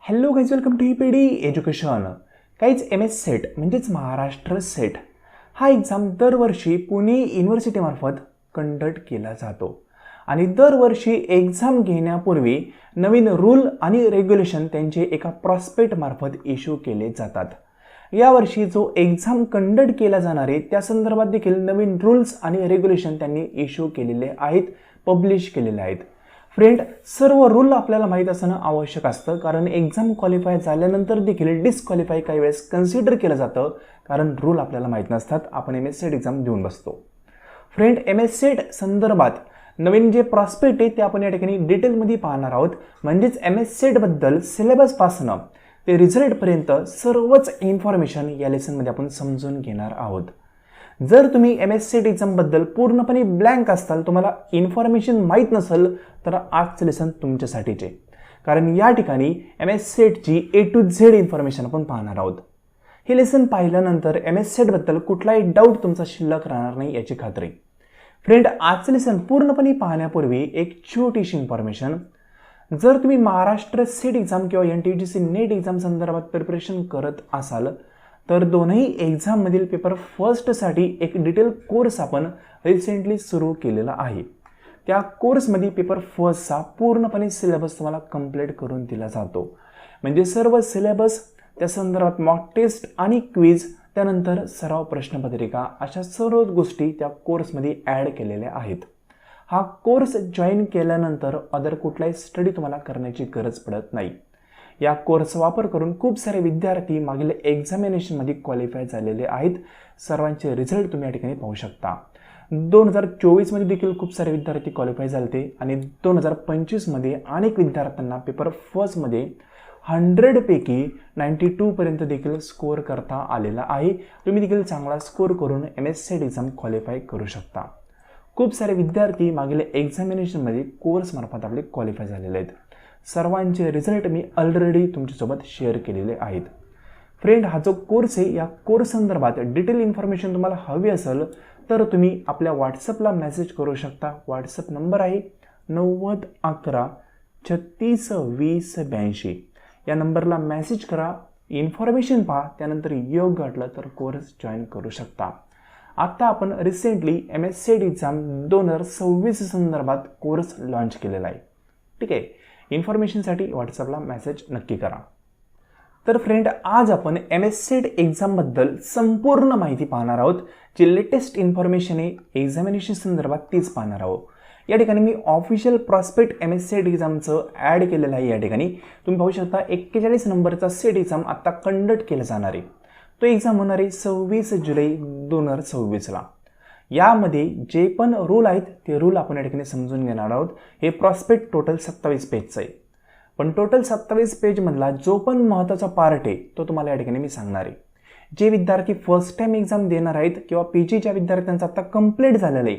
Hello guys, welcome to PD education. काहीच M S SET म्हणजेच Maharashtra set हा exam दरवर्षी पुणे युनिव्हर्सिटीमार्फत कंडक्ट केला जातो आणि दरवर्षी एक्झाम घेण्यापूर्वी नवीन रूल आणि रेग्युलेशन त्यांचे एका प्रॉस्पेक्टमार्फत इश्यू केले जातात. यावर्षी जो एक्झाम कंडक्ट केला जाणार आहे त्या संदर्भात देखील नवीन रूल्स आणि रेग्युलेशन त्यांनी इश्यू केलेले आहेत, पब्लिश केलेले आहेत. फ्रेंड, सर्व रूल आपल्याला माहीत असणं आवश्यक असतं, कारण एक्झाम क्वालिफाय झाल्यानंतर देखील डिस्क्वालिफाय काही वेळेस कन्सिडर केलं जातं, कारण रूल आपल्याला माहीत नसतात. आपण एम एस सेट एक्झाम देऊन बसतो. फ्रेंड, एम एस सेट संदर्भात नवीन जे प्रॉस्पेक्ट आहे ते आपण या ठिकाणी डिटेलमध्ये पाहणार आहोत. म्हणजेच एम एस सेटबद्दल सिलेबसपासनं ते रिझल्टपर्यंत सर्वच इन्फॉर्मेशन या लेसनमध्ये आपण समजून घेणार आहोत. जर तुम्ही एम एस सेट एक्झामबद्दल पूर्णपणे ब्लँक असाल, तुम्हाला इन्फॉर्मेशन माहीत नसेल, तर आजचं लेसन तुमच्यासाठीचे, कारण या ठिकाणी एम एस सेटची A to Z इन्फॉर्मेशन आपण पाहणार आहोत. हे लेसन पाहिल्यानंतर एम एस सेटबद्दल कुठलाही डाऊट तुमचा शिल्लक राहणार नाही याची खात्री. फ्रेंड, आजचं लेसन पूर्णपणे पाहण्यापूर्वी एक छोटीशी इन्फॉर्मेशन. जर तुम्ही महाराष्ट्र सेट एक्झाम किंवा NTUGC नेट एक्झाम संदर्भात प्रिपरेशन करत असाल, तर दोन्ही एक्झाममधील पेपर फर्स्टसाठी एक डिटेल कोर्स आपण रिसेंटली सुरू केलेला आहे. त्या कोर्समध्ये पेपर फर्स्टचा पूर्णपणे सिलेबस तुम्हाला कंप्लीट करून दिला जातो. म्हणजे सर्व सिलेबस, त्या संदर्भात मॉक टेस्ट आणि क्विज, त्यानंतर सराव प्रश्नपत्रिका, अशा सर्व गोष्टी त्या कोर्समध्ये ॲड केलेल्या आहेत. हा कोर्स जॉईन केल्यानंतर अदर कुठलाही स्टडी तुम्हाला करण्याची गरज पडत नाही. या कोर्सचा वापर करून खूप सारे विद्यार्थी मागील एक्झामिनेशनमध्ये क्वालिफाय झालेले आहेत. सर्वांचे रिझल्ट तुम्ही या ठिकाणी पाहू शकता. 2024मध्ये देखील खूप सारे विद्यार्थी क्वालिफाय झाले आणि 2025मध्ये अनेक विद्यार्थ्यांना पेपर फर्स्टमध्ये 100पैकी 92 पर्यंत देखील स्कोअर करता आलेला आहे. तुम्ही देखील चांगला स्कोअर करून M S SET exam qualify करू शकता. खूप सारे विद्यार्थी मागील एक्झामिनेशनमध्ये कोर्समार्फत आपले क्वालिफाय झालेले आहेत. सर्वांचे रिझल्ट मी ऑलरेडी तुमच्यासोबत शेअर केलेले आहेत. फ्रेंड, हा जो कोर्स आहे, या कोर्स संदर्भात डिटेल इन्फॉर्मेशन तुम्हाला हवी असेल तर तुम्ही आपल्या व्हॉट्सअपला मेसेज करू शकता. व्हॉट्सअप नंबर आहे 9011362082. या नंबरला मेसेज करा, इन्फॉर्मेशन पहा, त्यानंतर योग्य वाटलं तर कोर्स जॉईन करू शकता. आता आपण recently M S SET exam 2026 संदर्भात कोर्स लॉन्च केलेला आहे. ठीक आहे, इन्फॉर्मेशनसाठी व्हॉट्सअपला मेसेज नक्की करा. तर फ्रेंड, आज आपण एम एस सेट एक्झामबद्दल संपूर्ण माहिती पाहणार आहोत. जी लेटेस्ट इन्फॉर्मेशन आहे एक्झामिनेशन संदर्भात तीच पाहणार आहोत. या ठिकाणी मी official prospect M S SET एक्झामचं ॲड केलेलं आहे. या ठिकाणी तुम्ही पाहू शकता 41 नंबरचा सेट एक्झाम आता कंडक्ट केला जाणार आहे. तो एक्झाम होणार आहे 26 जुलै 2026ला. यामध्ये जे पण रूल आहेत ते रूल आपण या ठिकाणी समजून घेणार आहोत. हे प्रॉस्पेक्ट टोटल 27 पेजचं आहे, पण टोटल 27 पेजमधला जो पण महत्त्वाचा पार्ट आहे तो तुम्हाला या ठिकाणी मी सांगणार आहे. जे विद्यार्थी फर्स्ट टाईम एक्झाम देणार आहेत किंवा PGच्या विद्यार्थ्यांचा आता कंप्लीट झालेलं आहे,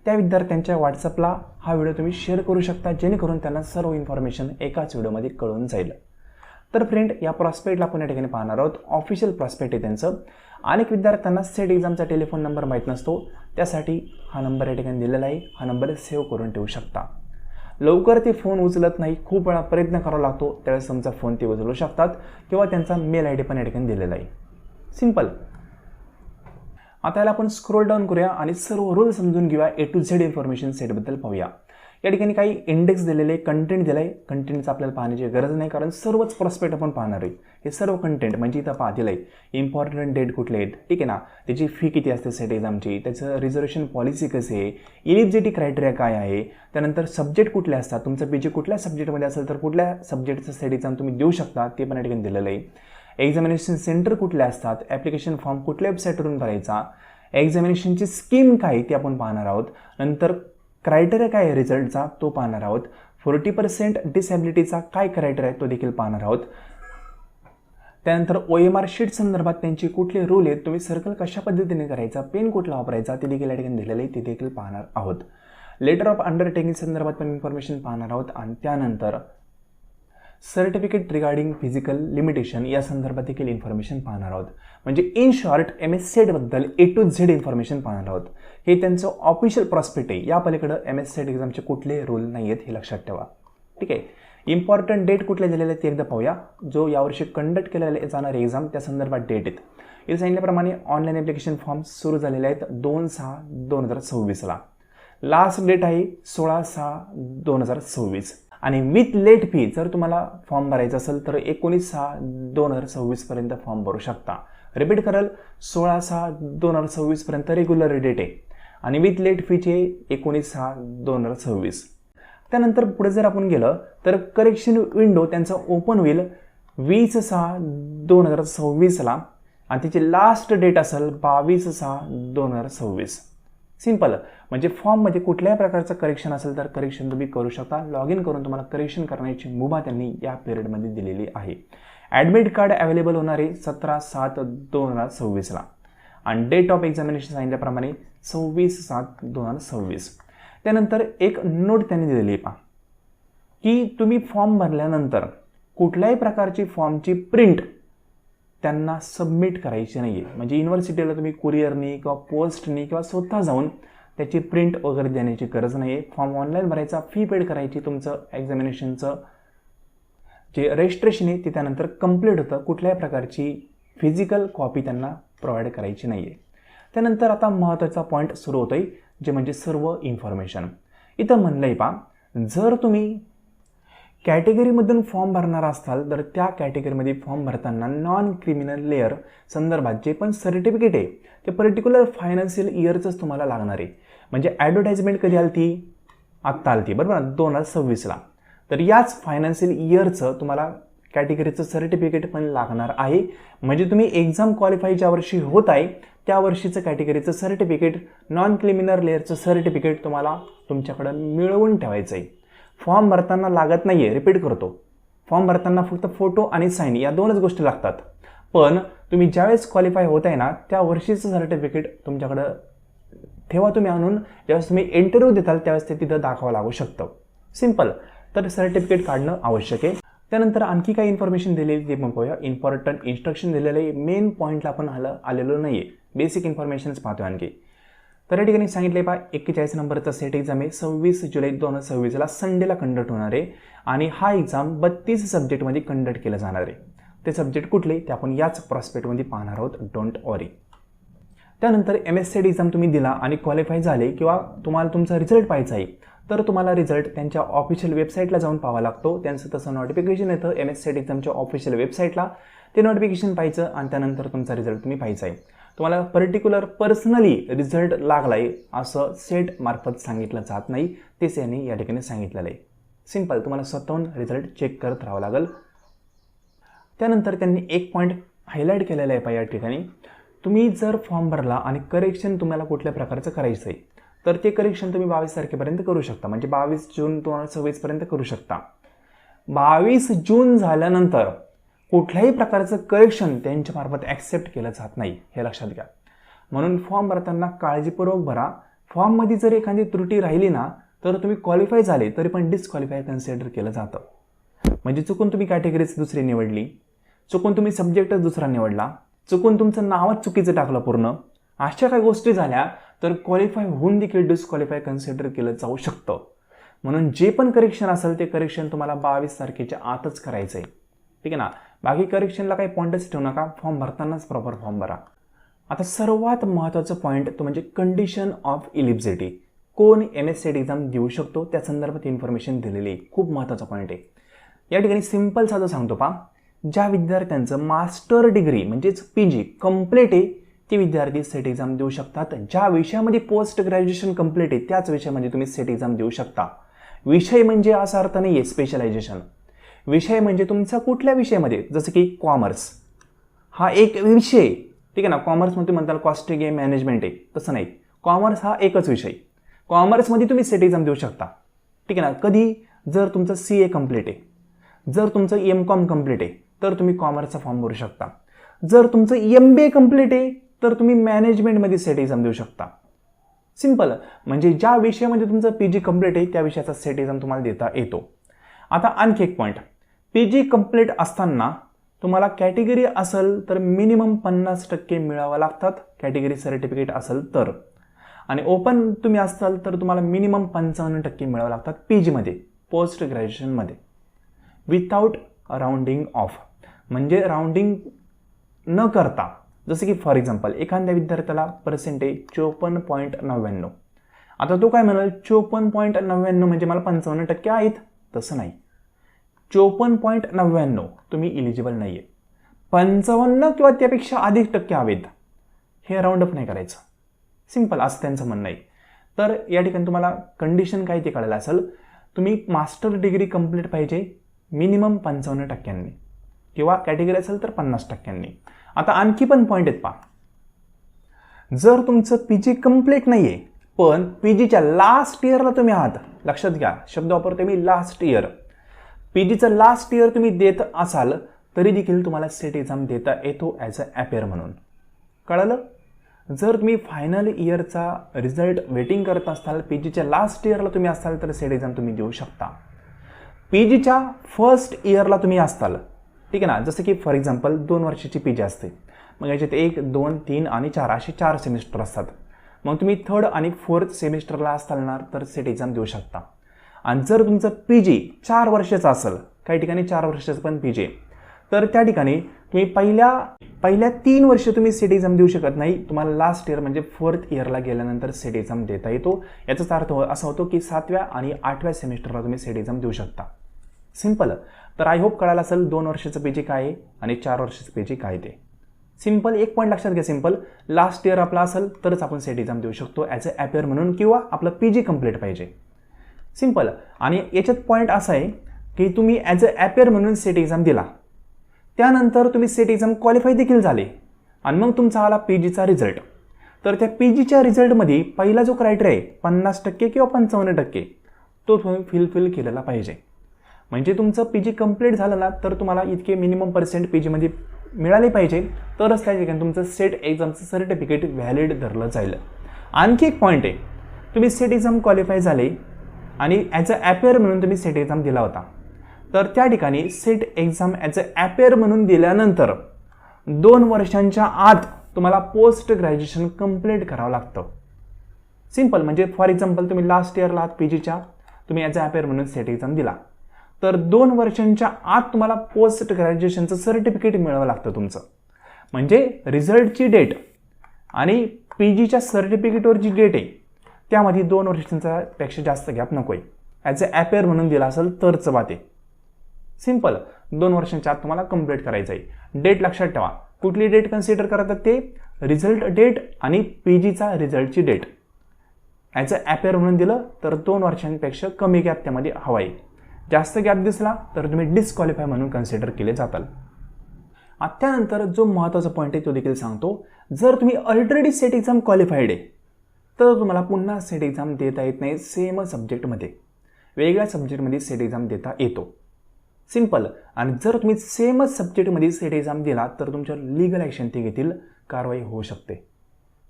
त्या विद्यार्थ्यांच्या व्हॉट्सअपला हा व्हिडिओ तुम्ही शेअर करू शकता, जेणेकरून त्यांना सर्व इन्फॉर्मेशन एकाच व्हिडिओमध्ये कळून जाईल. तर फ्रेंड, या प्रॉस्पेक्टला आपण या ठिकाणी पाहणार आहोत. ऑफिशियल प्रॉस्पेक्ट आहे त्यांचं. अनेक विद्यार्थ्यांना सेट एक्झामचा टेलिफोन नंबर माहीत नसतो, त्यासाठी हा नंबर या ठिकाणी दिलेला आहे. हा नंबर सेव्ह करून ठेवू शकता. लवकर ते फोन उचलत नाही, खूप वेळा प्रयत्न करावा लागतो, त्यावेळेस तुमचा फोन ते उचलू शकतात, किंवा त्यांचा मेल ID पण या ठिकाणी दिलेला आहे. सिंपल. आता याला आपण स्क्रोल डाऊन करूया आणि सर्व रूल समजून घेऊया. A to Z इन्फॉर्मेशन सेटबद्दल पाहूया. या ठिकाणी काही इंडेक्स दिलेले, कंटेंट दिलं आहे. कंटेंटचं आपल्याला पाहण्याची गरज नाही, कारण सर्वच प्रॉस्पेक्ट आपण पाहणार आहे. हे सर्व कंटेंट म्हणजे इथं पाहतील आहे. इम्पॉर्टंट डेट कुठले आहेत, ठीक आहे ना, त्याची फी किती असते सेट एक्झामची, त्याचं रिझर्वेशन पॉलिसी कशी आहे, इलिजिबिलिटी क्रायटेरिया काय आहे, त्यानंतर सब्जेक्ट कुठले असतात, तुमचं PG कुठल्या सब्जेक्टमध्ये असेल तर कुठल्या सब्जेक्टचं सेट एक्झाम तुम्ही देऊ शकता ते पण या ठिकाणी दिलेलं आहे. एक्झामिनेशन सेंटर कुठले असतात, ॲप्लिकेशन फॉर्म कुठल्या वेबसाईटवरून भरायचा, एक्झामिनेशनची स्कीम काय ती आपण पाहणार आहोत. नंतर क्रायटेरिया काय आहे रिझल्टचा तो पाहणार आहोत. 40% डिसॅबिलिटीचा काय क्रायटेरिया आहे तो देखील पाहणार आहोत. त्यानंतर OMR शीट संदर्भात त्यांचे कुठले रूल आहेत, तुम्ही सर्कल कशा पद्धतीने करायचा, पेन कुठला वापरायचा ते देखील या ठिकाणी दिलेलं आहे, ते देखील पाहणार आहोत. लेटर ऑफ अंडरटेकिंग संदर्भात पण इन्फॉर्मेशन पाहणार आहोत. आणि त्यानंतर सर्टिफिकेट रिगार्डिंग फिजिकल लिमिटेशन या संदर्भात देखील इन्फॉर्मेशन पाहणार आहोत. म्हणजे इन शॉर्ट एम एस सेटबद्दल A to Z इन्फॉर्मेशन पाहणार आहोत. हे त्यांचं ऑफिशियल प्रॉस्पेक्ट आहे. या पलीकडं एम एस सेट एक्झामचे कुठले रूल नाही आहेत हे लक्षात ठेवा. ठीक आहे. इम्पॉर्टंट डेट कुठल्या दिलेल्या आहेत ते एकदा पाहूया. जो यावर्षी कंडक्ट केलेले जाणारे एक्झाम त्या संदर्भात डेट आहेत. इथे सांगितल्याप्रमाणे ऑनलाईन ॲप्लिकेशन फॉर्म सुरू झालेले आहेत 2/6/2026ला. लास्ट डेट आहे 16/6/2026 आणि विथ लेट फी जर तुम्हाला फॉर्म भरायचा असेल तर 19/6/2026 पर्यंत फॉर्म भरू शकता. रिपीट कराल, 16/6/2026 पर्यंत रेग्युलर डेट आहे आणि विथ लेट फीचे 19/6/2026. त्यानंतर पुढे जर आपण गेलं तर करेक्शन विंडो त्यांचा ओपन होईल 20/6/2026ला आणि त्याची लास्ट डेट असेल 22/6/2026. सिंपल, म्हणजे फॉर्ममध्ये कुठल्याही प्रकारचं करेक्शन असेल तर करेक्शन तुम्ही करू शकता. लॉग इन करून तुम्हाला करेक्शन करण्याची मुभा त्यांनी या पिरियडमध्ये दिलेली आहे. ॲडमिट कार्ड अवेलेबल होणारे 17/7/2026ला आणि डेट ऑफ एक्झामिनेशन सांगितल्याप्रमाणे 26/7/2026. त्यानंतर एक नोट त्यांनी दिलेली आहे की तुम्ही फॉर्म भरल्यानंतर कुठल्याही प्रकारची फॉर्मची प्रिंट त्यांना सबमिट करायची नाही आहे. म्हणजे युनिव्हर्सिटीला तुम्ही कुरिअरनी किंवा पोस्टनी किंवा स्वतः जाऊन त्याची प्रिंट वगैरे देण्याची गरज नाही आहे. फॉर्म ऑनलाईन भरायचा, फी पेड करायची, तुमचं एक्झामिनेशनचं जे रजिस्ट्रेशन आहे ते त्यानंतर कंप्लीट होतं. कुठल्याही प्रकारची फिजिकल कॉपी त्यांना प्रोव्हाइड करायची नाही आहे. त्यानंतर आता महत्त्वाचा पॉईंट सुरू होतो आहे जे म्हणजे सर्व इन्फॉर्मेशन. इथं म्हणलं आहे जर तुम्ही कॅटेगरीमधून फॉर्म भरणार असाल तर त्या कॅटेगरीमध्ये फॉर्म भरताना नॉन क्रिमिनल लेअर संदर्भात जे पण सर्टिफिकेट आहे ते पर्टिक्युलर फायनान्शियल इयरचंच तुम्हाला लागणार आहे. म्हणजे ॲडव्हर्टाइजमेंट कधी आली ती? आत्ता आली ती, बरोबर ना, 2026ला. तर याच फायनान्शियल इयरचं तुम्हाला कॅटेगरीचं सर्टिफिकेट पण लागणार आहे. म्हणजे तुम्ही एक्झाम क्वालिफाय ज्या वर्षी होत आहे त्या वर्षीचं कॅटेगरीचं सर्टिफिकेट, नॉन क्रिमिनल लेअरचं सर्टिफिकेट तुम्हाला तुमच्याकडं मिळवून ठेवायचं आहे. फॉर्म भरताना लागत नाही आहे, रिपीट करतो, फॉर्म भरताना फक्त फोटो आणि साईन या दोनच गोष्टी लागतात. पण तुम्ही ज्यावेळेस क्वालिफाय होत आहे ना त्या वर्षीचं सर्टिफिकेट तुमच्याकडं ठेवा तुम्ही आणून. ज्यावेळेस तुम्ही इंटरव्ह्यू देताल त्यावेळेस ते तिथं दाखवावं लागू शकतं. सिंपल, तर सर्टिफिकेट काढणं आवश्यक आहे. त्यानंतर आणखी काही इन्फॉर्मेशन दिलेली ते पण पाहूया. इम्पॉर्टंट इन्स्ट्रक्शन दिलेलं आहे, मेन पॉईंटला आपण आलेलो नाही आहे, बेसिक इन्फॉर्मेशन्स पाहतो आणखी. तर या ठिकाणी सांगितले 41 नंबरचा सेट एक्झाम आहे 26 जुलै 2026ला संडेला कंडक्ट होणार आहे आणि हा एक्झाम 32 सब्जेक्टमध्ये कंडक्ट केला जाणार आहे. ते सब्जेक्ट कुठले ते आपण याच प्रॉस्पेक्टमध्ये पाहणार आहोत, डोंट वरी. त्यानंतर MSCET एक्झाम तुम्ही दिला आणि क्वालिफाय झाले किंवा तुम्हाला तुमचा रिझल्ट पाहायचा आहे तर तुम्हाला रिझल्ट त्यांच्या ऑफिशियल वेबसाईटला जाऊन पाहावा लागतो. त्यांचं तसं नोटिफिकेशन येतं MSCET एक्झामच्या ऑफिशियल वेबसाईटला, ते नोटिफिकेशन पाहायचं आणि त्यानंतर तुमचा रिझल्ट तुम्ही पाहायचा आहे. तुम्हाला पर्टिक्युलर पर्सनली रिझल्ट लागला आहे असं सेट मार्फत सांगितलं जात नाही, तेच यांनी या ठिकाणी सांगितलेलं आहे. सिंपल, तुम्हाला स्वतःहून रिझल्ट चेक करत राहावं लागेल. त्यानंतर त्यांनी एक पॉईंट हायलाईट केलेला आहे या ठिकाणी, तुम्ही जर फॉर्म भरला आणि करेक्शन तुम्हाला कुठल्या प्रकारचं करायचं आहे तर ते करेक्शन तुम्ही 22 तारखेपर्यंत करू शकता. म्हणजे 22 जून 2026 पर्यंत करू शकता. 22 जून झाल्यानंतर कुठल्याही प्रकारचं करेक्शन त्यांच्यामार्फत ॲक्सेप्ट केलं जात नाही, हे लक्षात घ्या. म्हणून फॉर्म भरताना काळजीपूर्वक भरा. फॉर्ममध्ये जर एखादी त्रुटी राहिली ना तर तुम्ही क्वालिफाय झाले तरी पण डिस्क्वालिफाय कन्सिडर केलं जातं. म्हणजे चुकून तुम्ही कॅटेगरीच दुसरी निवडली, चुकून तुम्ही सब्जेक्टच दुसरा निवडला, चुकून तुमचं नावच चुकीचं टाकलं पूर्ण, अशा काही गोष्टी झाल्या तर क्वालिफाय होऊन देखील डिस्क्वालिफाय कन्सिडर केलं जाऊ शकतं. म्हणून जे पण करेक्शन असेल ते करेक्शन तुम्हाला 22 तारखेच्या आतच करायचं आहे, ठीक आहे ना. बाकी करेक्शनला काही पॉईंटच ठेवू नका, फॉर्म भरतानाच प्रॉपर फॉर्म भरा. आता सर्वात महत्त्वाचं पॉईंट तो म्हणजे कंडिशन ऑफ इलिजिबिलिटी. कोण MSCET एक्झाम देऊ शकतो त्या संदर्भात इन्फॉर्मेशन दिलेली आहे, खूप महत्त्वाचा पॉईंट आहे. या ठिकाणी सिंपल साधं सांगतो ज्या विद्यार्थ्यांचं मास्टर डिग्री म्हणजेच PG कंप्लीट आहे ते विद्यार्थी सेट एक्झाम देऊ शकतात. ज्या विषयामध्ये पोस्ट ग्रॅज्युएशन कंप्लीट आहे त्याच विषयामध्ये तुम्ही सेट एक्झाम देऊ शकता. विषय म्हणजे असा अर्थ नाही आहे स्पेशलायझेशन. विषय म्हणजे तुमचा कुठल्या विषयामध्ये, जसं की कॉमर्स हा एक विषय, ठीक आहे ना. कॉमर्समध्ये म्हणताल कॉस्टिंग आहे, मॅनेजमेंट आहे, तसं नाही. कॉमर्स हा एकच विषय. कॉमर्समध्ये तुम्ही सेट एक्झाम देऊ शकता, ठीक आहे ना. कधी जर तुमचं CA कंप्लीट आहे, जर तुमचं MCOM कंप्लीट आहे तर तुम्ही कॉमर्सचा फॉर्म भरू शकता. जर तुमचं MBA कंप्लीट आहे तर तुम्ही मॅनेजमेंटमध्ये सेट एक्झाम देऊ शकता. सिंपल, म्हणजे ज्या विषयामध्ये तुमचं PG कंप्लीट आहे त्या विषयाचा सेट एक्झाम तुम्हाला देता येतो. आता आणखी एक पॉईंट, PG कंप्लीट असताना तुम्हाला कॅटेगरी असेल तर मिनिमम 50% मिळावं लागतात, कॅटेगरी सर्टिफिकेट असेल तर. आणि ओपन तुम्ही असाल तर तुम्हाला मिनिमम 55% मिळावं लागतात PG मध्ये, पोस्ट ग्रॅज्युएशनमध्ये. विथआउट राऊंडिंग ऑफ, म्हणजे राऊंडिंग न करता. जसं की फॉर एक्झाम्पल एखाद्या विद्यार्थ्याला पर्सेंटेज 54.99, आता तो काय म्हणाल 54.99 म्हणजे मला 55% आहेत, तसं नाही. 54.99 तुम्ही इलिजिबल नाही आहे. 55 किंवा त्यापेक्षा अधिक टक्के हवेत, हे राऊंडअप नाही करायचं. सिंपल असं त्यांचं म्हणणं आहे. तर या ठिकाणी तुम्हाला कंडिशन काय ते कळलं असेल. तुम्ही मास्टर डिग्री कंप्लीट पाहिजे मिनिमम 55% किंवा कॅटेगरी असेल तर 50%. आता आणखी पण पॉईंट आहेत पहा. जर तुमचं PG कंप्लीट नाही आहे पण PGच्या लास्ट इयरला तुम्ही आहात, लक्षात घ्या शब्द वापरते मी लास्ट इयर, PGचं लास्ट इयर तुम्ही देत असाल तरी देखील तुम्हाला सेट एक्झाम देता येतो ॲज अ अपेअर म्हणून. कळलं. जर तुम्ही फायनल इयरचा रिझल्ट वेटिंग करत असाल, PGच्या लास्ट इयरला तुम्ही असाल तर सेट एक्झाम तुम्ही देऊ शकता. PGच्या फर्स्ट इयरला तुम्ही असताल, ठीक आहे ना, जसं की फॉर एक्झाम्पल 2 वर्षाची PG असते, मग याच्यात 1, 2, 3 आणि 4 असे 4 सेमिस्टर असतात. मग तुम्ही 3rd आणि 4th सेमिस्टरला असताल तर सेट एक्झाम देऊ शकता. आणि जर तुमचं PG 4 वर्षाचं असेल, काही ठिकाणी 4 वर्षाचं पण PG, तर त्या ठिकाणी तुम्ही पहिल्या 3 वर्ष तुम्ही सेट एक्झाम देऊ शकत नाही. तुम्हाला लास्ट इयर म्हणजे 4th इयरला गेल्यानंतर सेट एक्झाम देता येतो. याचाच अर्थ असा होतो की 7व्या आणि 8व्या सेमिस्टरला तुम्ही सेट एक्झाम देऊ शकता. सिंपल. तर आय होप कळालं असेल 2 वर्षाचं PG काय आहे आणि 4 वर्षाचं PG काय ते. सिंपल. एक पॉईंट लक्षात घ्या. सिंपल. लास्ट इयर आपला असेल तरच आपण सेट एक्झाम देऊ शकतो ॲज अ अपेअर म्हणून, किंवा आपलं PG कंप्लीट पाहिजे. सिंपल. आणि याच्यात पॉईंट असा आहे की तुम्ही ॲज अ अपेअर म्हणून सेट एक्झाम दिला, त्यानंतर तुम्ही सेट एक्झाम क्वालिफाय देखील झाले आणि मग तुमचा आला PGचा रिझल्ट. तर त्या PGच्या रिझल्टमध्ये पहिला जो क्रायटेरिया आहे 50% किंवा 55%, तो तुम्ही फिल केलेला पाहिजे. म्हणजे तुमचं PG कंप्लीट झालं ना तर तुम्हाला इतके मिनिमम पर्सेंट PGमध्ये मिळाले पाहिजे, तरच त्या ठिकाणी तुमचं सेट एक्झामचं सर्टिफिकेट व्हॅलिड धरलं जाईल. आणखी एक पॉईंट आहे, तुम्ही सेट एक्झाम क्वालिफाय झाले आणि ॲज अ अपेअर म्हणून तुम्ही सेट एक्झाम दिला होता, तर त्या ठिकाणी set exam as a appear म्हणून दिल्यानंतर 2 वर्षांच्या आत तुम्हाला पोस्ट ग्रॅज्युएशन कंप्लीट करावं लागतं. सिंपल. म्हणजे फॉर एक्झाम्पल तुम्ही लास्ट इयरला आहात PGच्या, तुम्ही ॲज अ अपेअर म्हणून सेट एक्झाम दिला, तर 2 वर्षांच्या आत तुम्हाला पोस्ट ग्रॅज्युएशनचं सर्टिफिकेट मिळावं लागतं तुमचं. म्हणजे रिझल्टची डेट आणि PGच्या सर्टिफिकेटवर जी डेट आहे त्यामध्ये 2 वर्षांचा पेक्षा जास्त गॅप नको आहे. ॲज अ अपेअर म्हणून दिला असेल तरच बात आहे. सिंपल. 2 वर्षांच्या आत तुम्हाला कंप्लीट करायचं आहे. डेट लक्षात ठेवा. कुठली डेट कन्सिडर करतात ते, रिझल्ट डेट आणि PGचा रिझल्टची डेट. ॲज अ अपेअर म्हणून दिलं तर 2 वर्षांपेक्षा कमी गॅप त्यामध्ये हवा आहे. जास्त गॅप दिसला तर तुम्ही डिस्क्वालिफाय म्हणून कन्सिडर केले जाताल. त्यानंतर जो महत्त्वाचा पॉईंट आहे तो देखील सांगतो. जर तुम्ही ऑलरेडी सेट एक्झाम क्वालिफाईड आहे तर तुम्हाला पुन्हा सेट एक्झाम देता येत नाही. सेम सब्जेक्टमध्ये, वेगळ्या सब्जेक्टमध्ये सेट एक्झाम देता येतो. सिंपल. आणि जर तुम्ही सेमच सब्जेक्टमध्ये सेट एक्झाम दिला तर तुमच्यावर लीगल ॲक्शन ते घेतील, कारवाई होऊ शकते.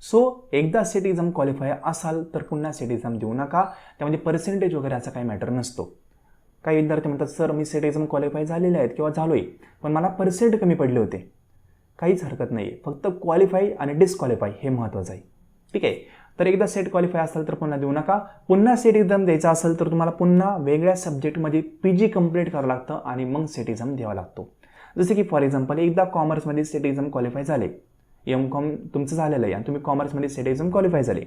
सो एकदा सेट एक्झाम क्वालिफाय असाल तर पुन्हा सेट एक्झाम देऊ नका. त्यामध्ये पर्सेंटेज वगैरे असा काही मॅटर नसतो. काही विद्यार्थी म्हणतात सर मी सेट एक्झाम क्वालिफाय झालेले आहेत किंवा झालो आहे पण मला पर्सेंट कमी पडले होते. काहीच हरकत नाही आहे. फक्त क्वालिफाय आणि डिस्क्वालिफाय हे महत्त्वाचं आहे. ठीक आहे. तर एकदा सेट क्वालिफाय असेल तर पुन्हा देऊ नका. पुन्हा सेट एक्झाम द्यायचा असेल तर तुम्हाला पुन्हा वेगळ्या सब्जेक्टमध्ये PG कंप्लीट करावं लागतं आणि मग सेट एक्झाम द्यावा लागतो. जसे की फॉर एक्झाम्पल एकदा कॉमर्समध्ये सेट एक्झाम क्वालिफाय झाले, M.Com तुमचं झालेलं आहे आणि तुम्ही कॉमर्समध्ये सेट एक्झाम क्वालिफाय झाले,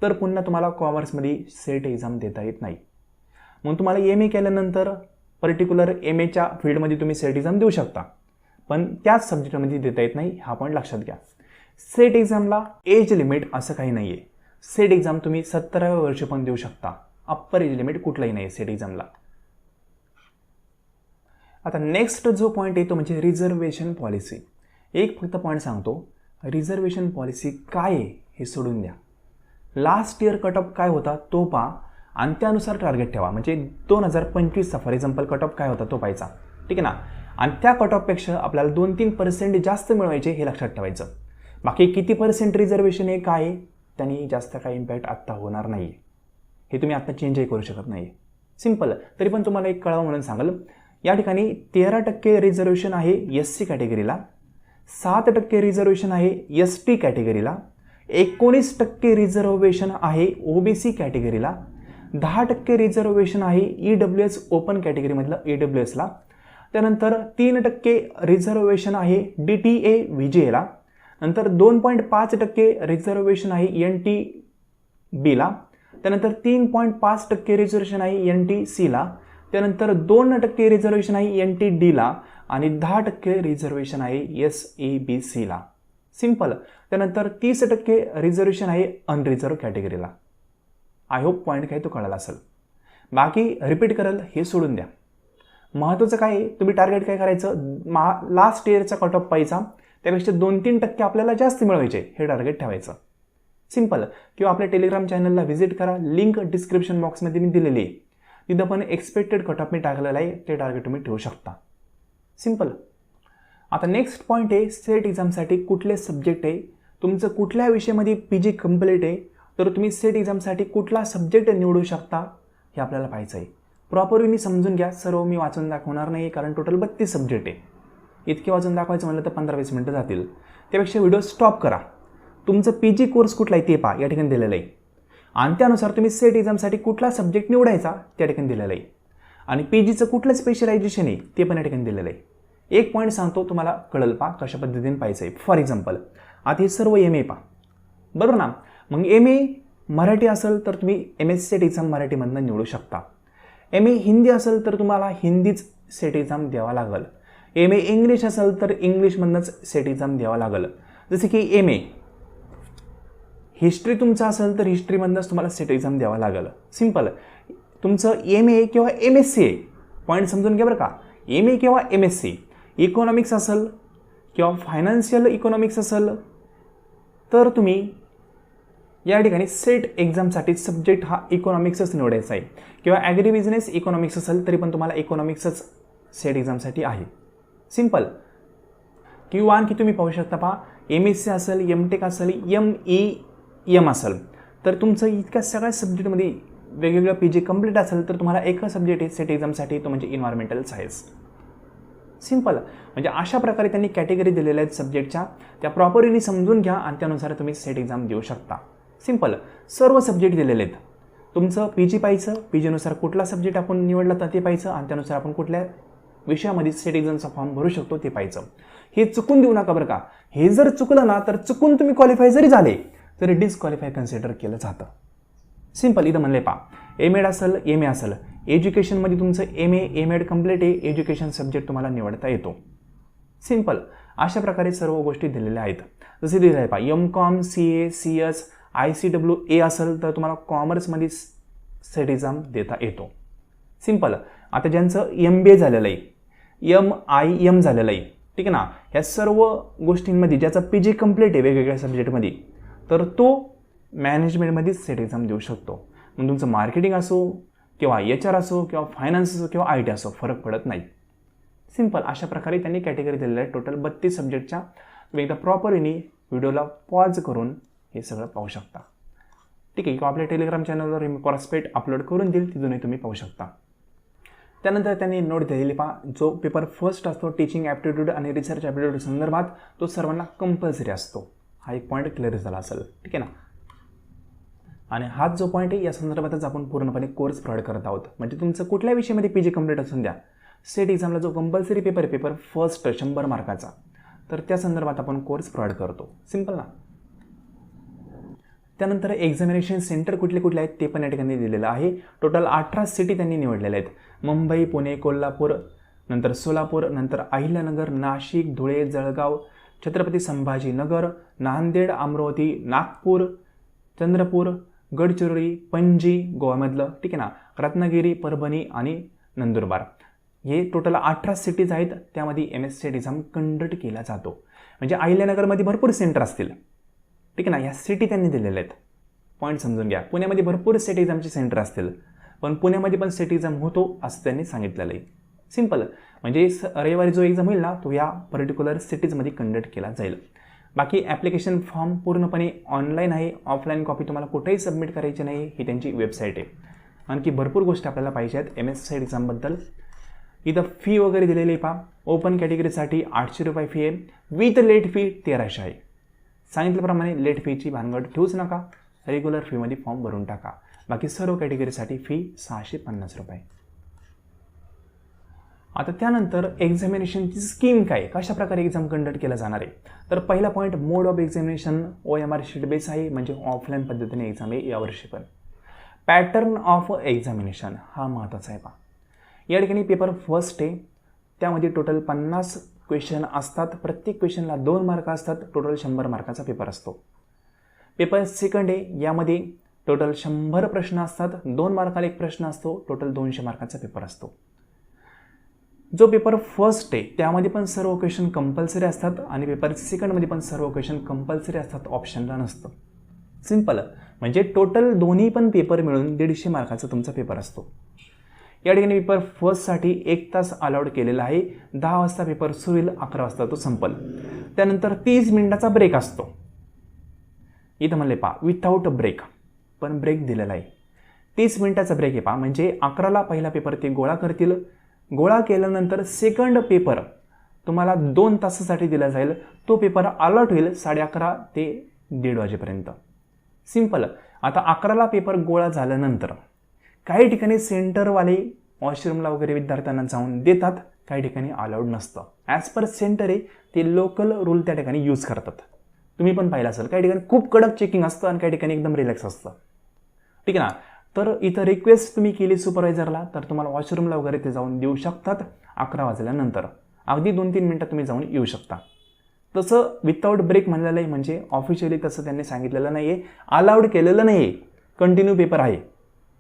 तर पुन्हा तुम्हाला कॉमर्समध्ये सेट एक्झाम देता येत नाही. मग तुम्हाला MA केल्यानंतर पर्टिक्युलर MAच्या फील्डमध्ये तुम्ही सेट एक्झाम देऊ शकता, पण त्याच सब्जेक्टमध्ये देता येत नाही. हा पॉईंट लक्षात घ्या. सेट एक्झामला एज लिमिट असं काही नाही आहे. सेट एक्झाम तुम्ही 17व्या वर्षी पण देऊ शकता. अप्पर एज लिमिट कुठलाही नाही सेट एक्झामला. आता नेक्स्ट जो पॉईंट आहे तो म्हणजे रिझर्वेशन पॉलिसी. एक फक्त पॉईंट सांगतो, रिझर्वेशन पॉलिसी काय आहे हे सोडून द्या. लास्ट इयर कट ऑफ काय होता तो पहा आणि त्यानुसार टार्गेट ठेवा. म्हणजे 2025चा फॉर एक्झाम्पल कट ऑफ काय होता तो पाहायचा. ठीक आहे ना. आणि त्या कट ऑफपेक्षा आपल्याला 2-3% जास्त मिळवायचे हे लक्षात ठेवायचं. बाकी किती पर्सेंट रिझर्वेशन आहे काय आहे त्यांनी जास्त काही इम्पॅक्ट आत्ता होणार नाही आहे. हे तुम्ही आत्ता चेंजही करू शकत नाही. सिंपल. तरी पण तुम्हाला एक कळावं म्हणून सांगाल, या ठिकाणी 13% रिझर्वेशन आहे SC कॅटेगरीला, 7% रिझर्वेशन आहे ST कॅटेगरीला, 19% रिझर्वेशन आहे OBC कॅटेगरीला, 10% रिझर्वेशन आहे EWS ओपन कॅटेगरीमधलं EWSला त्यानंतर 3% रिझर्वेशन आहे DTA VJला, नंतर 2.5% रिझर्वेशन आहे NTBला, त्यानंतर 3.5% रिझर्वेशन आहे NTCला, त्यानंतर 2% रिझर्वेशन आहे NTDला आणि 10% रिझर्वेशन आहे SEBCला. सिंपल. त्यानंतर 30% रिझर्वेशन आहे अनरिझर्व कॅटेगरीला. आय होप पॉईंट काय तो कळाला असेल. बाकी रिपीट करेल हे सोडून द्या. महत्त्वाचं काय आहे, तुम्ही टार्गेट काय करायचं, लास्ट इयरचा कट ऑफ पाहिजे, त्यापेक्षा 2-3% आपल्याला जास्त मिळवायचे हे टार्गेट ठेवायचं. सिंपल. किंवा आपल्या टेलिग्राम चॅनलला व्हिजिट करा, लिंक डिस्क्रिप्शन बॉक्समध्ये मी दिलेली आहे. तिथं पण एक्सपेक्टेड कट ऑफ मी टाकलेलं आहे, ते टार्गेट तुम्ही ठेवू शकता. सिंपल. आता नेक्स्ट पॉईंट आहे, सेट एक्झामसाठी कुठले सब्जेक्ट आहे, तुमचं कुठल्या विषयामध्ये PG कंप्लीट आहे, तर तुम्ही सेट एक्झामसाठी कुठला सब्जेक्ट निवडू शकता हे आपल्याला पाहायचं आहे. प्रॉपरली समजून घ्या. सर्व मी वाचून दाखवणार नाही, कारण टोटल 32 सब्जेक्ट आहे. इतके वाचून दाखवायचं म्हणलं तर 15-20 मिनटं जातील. त्यापेक्षा व्हिडिओ स्टॉप करा. तुमचं PG कोर्स कुठला आहे ते पहा, या ठिकाणी दिलेलं आहे. आणि त्यानुसार तुम्ही सेट एक्झामसाठी कुठला सब्जेक्ट निवडायचा त्या ठिकाणी दिलेलं आहे. आणि PGचं कुठलं स्पेशलायझेशन आहे ते पण या ठिकाणी दिलेलं आहे. एक पॉईंट सांगतो, तुम्हाला कळेल पहा कशा पद्धतीने पाहायचं आहे. फॉर एक्झाम्पल, आता हे सर्व MA पहा, बरोबर ना. मग MA मराठी असेल तर तुम्ही MS सेट एक्झाम मराठीमधनं निवडू शकता. MA हिंदी असेल तर तुम्हाला हिंदीच सेट एक्झाम द्यावा लागेल. MA इंग्लिश असेल तर इंग्लिशमधनंच सेट एक्झाम द्यावा लागेल. जसे की MA हिस्ट्री तुमचं असेल तर हिस्ट्रीमधनंच तुम्हाला सेट एक्झाम द्यावा लागेल. सिंपल. तुमचं MA किंवा MSc आहे, पॉईंट समजून घ्या बरं का. MA किंवा MSc इकॉनॉमिक्स असेल किंवा फायनान्शियल इकॉनॉमिक्स असेल तर तुम्ही या ठिकाणी सेट एक्झामसाठी सब्जेक्ट हा इकॉनॉमिक्सच निवडायचा आहे. किंवा ॲग्री बिझनेस इकॉनॉमिक्स असेल तरी पण तुम्हाला इकॉनॉमिक्सच सेट एक्झामसाठी आहे. सिंपल. किंवा आणखी तुम्ही पाहू शकता पहा, MSc असेल, MTech असेल, MEM असेल तर तुमचं इतक्या सगळ्या सब्जेक्टमध्ये वेगवेगळं PG कंप्लीट असेल तर तुम्हाला एकच सब्जेक्ट आहे सेट एक्झामसाठी, तो म्हणजे इन्व्हायरमेंटल सायन्स. सिंपल. म्हणजे अशा प्रकारे त्यांनी कॅटेगरी दिलेल्या आहेत सब्जेक्टच्या, त्या प्रॉपरली समजून घ्या आणि त्यानुसार तुम्ही सेट एक्झाम देऊ शकता. सिंपल. सर्व सब्जेक्ट दिलेले आहेत. तुमचं PG पाहायचं, PGनुसार कुठला सब्जेक्ट आपण निवडला तर ते पाहायचं आणि त्यानुसार आपण कुठल्या विषयामध्ये सेट एक्झामचा फॉर्म भरू शकतो ते पाहायचं. हे चुकून देऊ नका बरं का. हे जर चुकलं ना तर चुकून तुम्ही क्वालिफाय जरी झाले तरी डिस्क्वालिफाय कन्सिडर केलं जातं. सिंपल. इथं म्हणले पहा, MAd असेल, MA असेल, एज्युकेशनमध्ये तुमचं MA MAd कंप्लीट आहे, एज्युकेशन सब्जेक्ट तुम्हाला निवडता येतो. सिंपल. अशा प्रकारे सर्व गोष्टी दिलेल्या आहेत. जसे दिलेलं आहे पहा, MCOM, CA, CS, ICWA असेल तर तुम्हाला कॉमर्समध्ये सेट एक्झाम देता येतो. सिंपल. आता ज्यांचं MBA झालेलं आहे, MIM झालेलं आहे, ठीक आहे ना, ह्या सर्व गोष्टींमध्ये ज्याचा PG कंप्लीट आहे वेगवेगळ्या सब्जेक्टमध्ये तर तो मॅनेजमेंटमध्येच सेट एक्झाम देऊ शकतो. मग तुमचं मार्केटिंग असो किंवा HR असो किंवा फायनान्स असो किंवा IT असो, फरक पडत नाही. सिंपल. अशा प्रकारे त्यांनी कॅटेगरी दिलेल्या आहे टोटल 32 सब्जेक्टच्या. तुम्ही एकदा प्रॉपरली व्हिडिओला पॉज करून हे सगळं पाहू शकता. ठीक आहे. किंवा आपल्या टेलिग्राम चॅनलवर मी प्रॉस्पेक्ट अपलोड करून देईल, तिथूनही तुम्ही पाहू शकता. त्यानंतर त्यांनी नोट दिलेली पहा, जो पेपर फर्स्ट असतो टीचिंग ॲप्टिट्यूड आणि रिसर्च ॲप्टिट्यूड संदर्भात तो सर्वांना कंपल्सरी असतो. हा एक पॉईंट क्लिअर झाला असेल. ठीक आहे ना. आणि हाच जो पॉईंट आहे या संदर्भातच आपण पूर्णपणे कोर्स प्रोव्हाइड करत आहोत. म्हणजे तुमचं कुठल्या विषयामध्ये PG कंप्लीट असून द्या, सेट एक्झामला जो कंपल्सरी पेपर फर्स्ट 100 मार्काचा, तर त्या संदर्भात आपण कोर्स प्रोव्हाइड करतो. सिंपल ना. त्यानंतर एक्झामिनेशन सेंटर कुठले कुठले आहेत ते पण या ठिकाणी दिलेलं आहे. टोटल 18 सिटी त्यांनी निवडलेल्या आहेत. मुंबई, पुणे, कोल्हापूर, नंतर सोलापूर, नंतर अहिल्यानगर, नाशिक, धुळे, जळगाव, छत्रपती संभाजीनगर, नांदेड, अमरावती, नागपूर, चंद्रपूर, गडचिरोली, पणजी गोव्यामधलं, ठीक आहे ना, रत्नागिरी, परभणी आणि नंदुरबार. हे टोटल 18 सिटीज आहेत. त्यामध्ये MS सेट एक्झाम कंडक्ट केला जातो. म्हणजे अहिल्यानगरमध्ये भरपूर सेंटर असतील, ठीक आहे ना. ह्या सिटी त्यांनी दिलेल्या आहेत. पॉईंट समजून घ्या. पुण्यामध्ये भरपूर सेट एक्झामचे सेंटर असतील, पण पुण्यामध्ये पण सेट एक्झाम होतो असं त्यांनी सांगितलेलं आहे. सिंपल. म्हणजे रविवारी जो एक्झाम होईल ना तो या पर्टिक्युलर सिटीजमध्ये कंडक्ट केला जाईल. बाकी ॲप्लिकेशन फॉर्म पूर्णपणे ऑनलाईन आहे. ऑफलाईन कॉपी तुम्हाला कुठेही सबमिट करायची नाही. ही त्यांची वेबसाईट आहे. आणखी भरपूर गोष्टी आपल्याला पाहिजे आहेत MS सेट एक्झामबद्दल. इथं फी वगैरे दिलेली आहे पहा. ओपन कॅटेगरीसाठी 800 रुपये फी आहे, विथ लेट फी 1300 आहे. सांगितल्याप्रमाणे लेट फीची भानगड ठेवूच नका. रेग्युलर फीमध्ये फॉर्म भरून टाका. बाकी सर्व कॅटेगरीसाठी फी 650 रुपये. आता त्यानंतर एक्झामिनेशनची स्कीम काय, कशा प्रकारे एक्झाम कंडक्ट केला जाणार आहे. तर पहिला point, mode of examination OMR sheet base आहे, म्हणजे ऑफलाईन पद्धतीने एक्झाम आहे यावर्षी पण. पॅटर्न ऑफ एक्झामिनेशन हा महत्त्वाचा आहे. पहा या ठिकाणी पेपर फर्स्ट आहे, त्यामध्ये टोटल 50 क्वेश्चन असतात, प्रत्येक क्वेश्चनला 2 मार्क असतात, टोटल 100 मार्काचा पेपर असतो. पेपर सेकंड आहे, यामध्ये टोटल 100 प्रश्न असतात, 2 मार्काला 1 प्रश्न असतो, टोटल 200 मार्काचा पेपर असतो. जो पेपर फर्स्ट आहे त्यामध्ये पण सर्व क्वेश्चन कंपल्सरी असतात आणि पेपर सेकंडमध्ये पण सर्व क्वेश्चन कंपल्सरी असतात, ऑप्शनला नसतं. सिंपल, म्हणजे टोटल दोन्ही पण पेपर मिळून 150 मार्काचा तुमचा पेपर असतो. या ठिकाणी पेपर फर्स्टसाठी 1 तास अलाउड केलेला आहे. 10 वाजता पेपर सुरू होईल, 11 वाजता तो संपल. त्यानंतर 30 मिनिटाचा ब्रेक असतो. इथं म्हणले पहा विथआउट ब्रेक, पण ब्रेक दिलेला आहे. 30 मिनिटाचा ब्रेक आहे पहा, म्हणजे 11ला पहिला पेपर ते गोळा करतील. गोळा केल्यानंतर सेकंड पेपर तुम्हाला 2 तासासाठी दिला जाईल. तो पेपर अलॉट होईल 11:30 ते 1:30 वाजेपर्यंत. सिंपल. आता 11ला पेपर गोळा झाल्यानंतर काही ठिकाणी सेंटरवाले वॉशरूमला वगैरे विद्यार्थ्यांना जाऊन देतात, काही ठिकाणी अलाउड नसतं. ॲज पर सेंटर आहे ते लोकल रूल त्या ठिकाणी यूज करतात. तुम्ही पण पाहिलं असेल, काही ठिकाणी खूप कडक चेकिंग असतं आणि काही ठिकाणी एकदम रिलॅक्स असतं. ठीक आहे ना. तर इथं रिक्वेस्ट तुम्ही केली सुपरवायझरला तर तुम्हाला वॉशरूमला वगैरे ते जाऊन देऊ शकतात 11 वाजल्यानंतर. अगदी 2-3 मिनटात तुम्ही जाऊन येऊ शकता. तसं विथआउट ब्रेक म्हणलेलं आहे, म्हणजे ऑफिशियली तसं त्यांनी सांगितलेलं नाही आहे, अलाउड केलेलं नाही आहे, कंटिन्यू पेपर आहे.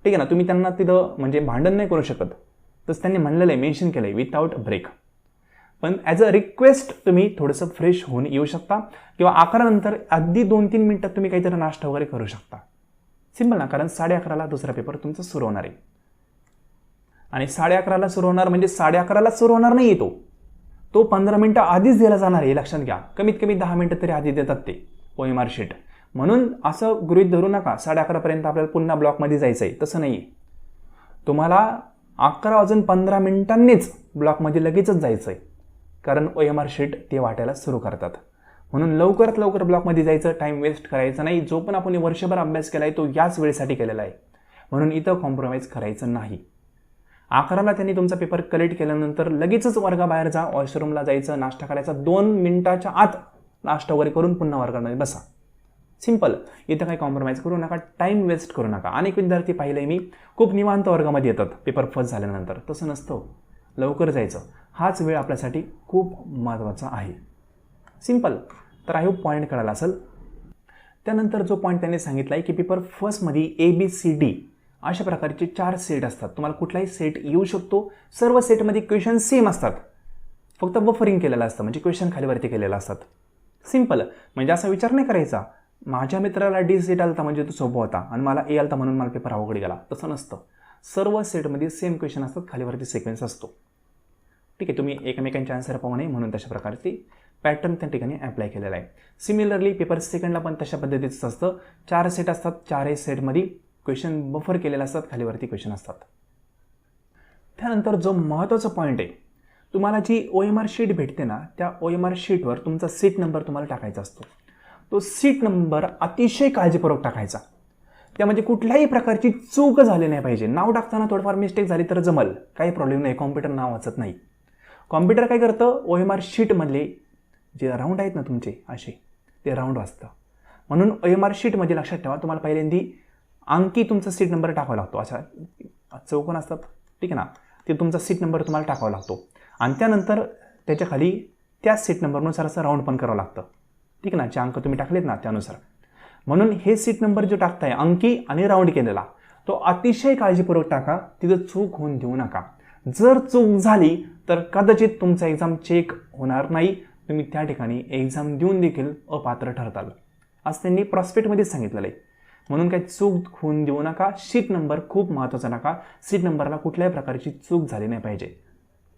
ठीक आहे ना. तुम्ही त्यांना तिथं म्हणजे भांडण नाही करू शकत. तसं त्यांनी म्हणलेलं आहे, मेन्शन केलं आहे विथआउट ब्रेक. पण ॲज अ रिक्वेस्ट तुम्ही थोडंसं फ्रेश होऊन येऊ शकता किंवा 11 नंतर अगदी 2-3 मिनटात तुम्ही काहीतरी नाश्ता वगैरे करू शकता. सिंपल ना, कारण 11:30ला दुसरा पेपर तुमचा सुरू होणार आहे. आणि 11:30ला सुरू होणार म्हणजे 11:30ला सुरू होणार नाही तो 15 मिनटं आधीच दिला जाणार आहे, लक्षात घ्या. कमीत कमी 10 मिनटं तरी आधी देतात ते OMR शीट. म्हणून असं गृहीत धरू नका 11:30पर्यंत आपल्याला पुन्हा ब्लॉकमध्ये जायचं आहे, तसं नाही आहे. तुम्हाला 11:15 ब्लॉकमध्ये लगेचच जायचं आहे, कारण OMR शीट ते वाटायला सुरू करतात. म्हणून लवकरात लवकर ब्लॉकमध्ये जायचं, टाईम वेस्ट करायचा नाही. जो पण आपण वर्षभर अभ्यास केला आहे तो याच वेळेसाठी केलेला आहे, म्हणून इथं कॉम्प्रोमाइज करायचं नाही. 11ला त्यांनी तुमचा पेपर कलेक्ट केल्यानंतर लगेचच वर्गाबाहेर जा, वॉशरूमला जायचं, नाश्ता करायचा, 2 मिनिटाच्या आत नाश्ता वगैरे करून पुन्हा वर्गामध्ये बसा. सिंपल. इथं काही कॉम्प्रोमाइज करू नका, टाईम वेस्ट करू नका. अनेक विद्यार्थी पाहिले मी खूप निवांत वर्गामध्ये येतात पेपर फर्स्ट झाल्यानंतर. तसं नसतं, लवकर जायचं. हाच वेळ आपल्यासाठी खूप महत्त्वाचा आहे. सिंपल. तर आय होप पॉईंट कळाला असेल. त्यानंतर जो पॉईंट त्यांनी सांगितला आहे की पेपर फर्स्टमध्ये ABCD अशा प्रकारचे 4 सेट असतात. तुम्हाला कुठलाही सेट येऊ शकतो. सर्व सेटमध्ये क्वेश्चन सेम असतात, फक्त बफरिंग केलेलं असतं, म्हणजे क्वेश्चन खालीवरती केलेलं असतात. सिंपल. म्हणजे असा विचार नाही करायचा माझ्या मित्राला D सेट आलता म्हणजे तो सोपा होता आणि मला A आलता म्हणून मला पेपर अवघड गेला, तसं नसतं. सर्व सेटमध्ये सेम क्वेश्चन असतात, खालीवरती सिक्वेन्स असतो. ठीक आहे. तुम्ही एकमेकांचे आन्सर पाहू नये म्हणून तशा प्रकारची पॅटर्न त्या ठिकाणी अप्लाय केलेला आहे. सिमिलरली पेपर सेकंडला पण तशा पद्धतीचं असतं. 4 सेट असतात, 4 सेटमध्ये क्वेश्चन बफर केलेले असतात, खालीवरती क्वेश्चन असतात. त्यानंतर जो महत्त्वाचा पॉईंट आहे, तुम्हाला जी OMR शीट भेटते ना, त्या OMR शीटवर तुमचा सीट नंबर तुम्हाला टाकायचा असतो. तो सीट नंबर अतिशय काळजीपूर्वक टाकायचा. त्यामध्ये कुठल्याही प्रकारची चूक झाली नाही पाहिजे. नाव टाकताना थोडंफार मिस्टेक झाली तर जमल, काही प्रॉब्लेम नाही, कॉम्प्युटर नाव वाचत नाही. कॉम्प्युटर काय करतं, OMR शीटमधले जे राऊंड आहेत ना तुमचे असे, ते राऊंड वाचतं. म्हणून OMR शीटमध्ये लक्षात ठेवा, तुम्हाला पहिल्यांदा अंकी तुमचा सीट नंबर टाकावा लागतो. अशा चौकोन असतात, ठीक आहे ना, ते तुमचा सीट नंबर तुम्हाला टाकावा लागतो. आणि त्यानंतर त्याच्या खाली त्या सीट नंबरनुसार असं राऊंड पण करावं लागतं, ठीक आहे ना, जे अंक तुम्ही टाकलेत ना त्यानुसार. म्हणून हे सीट नंबर जो टाकताय अंकी आणि राऊंड केलेला, तो अतिशय काळजीपूर्वक टाका. तिथं चूक होऊन देऊ नका. जर चूक झाली तर कदाचित तुमचा एक्झाम चेक होणार नाही, तुम्ही त्या ठिकाणी एक्झाम देऊन देखील अपात्र ठरताल, असं त्यांनी प्रॉस्पेक्टमध्येच सांगितलेलं आहे. म्हणून काही चूक होऊन देऊ नका. सीट नंबर खूप महत्त्वाचा नका. सीट नंबरला कुठल्याही प्रकारची चूक झाली नाही पाहिजे.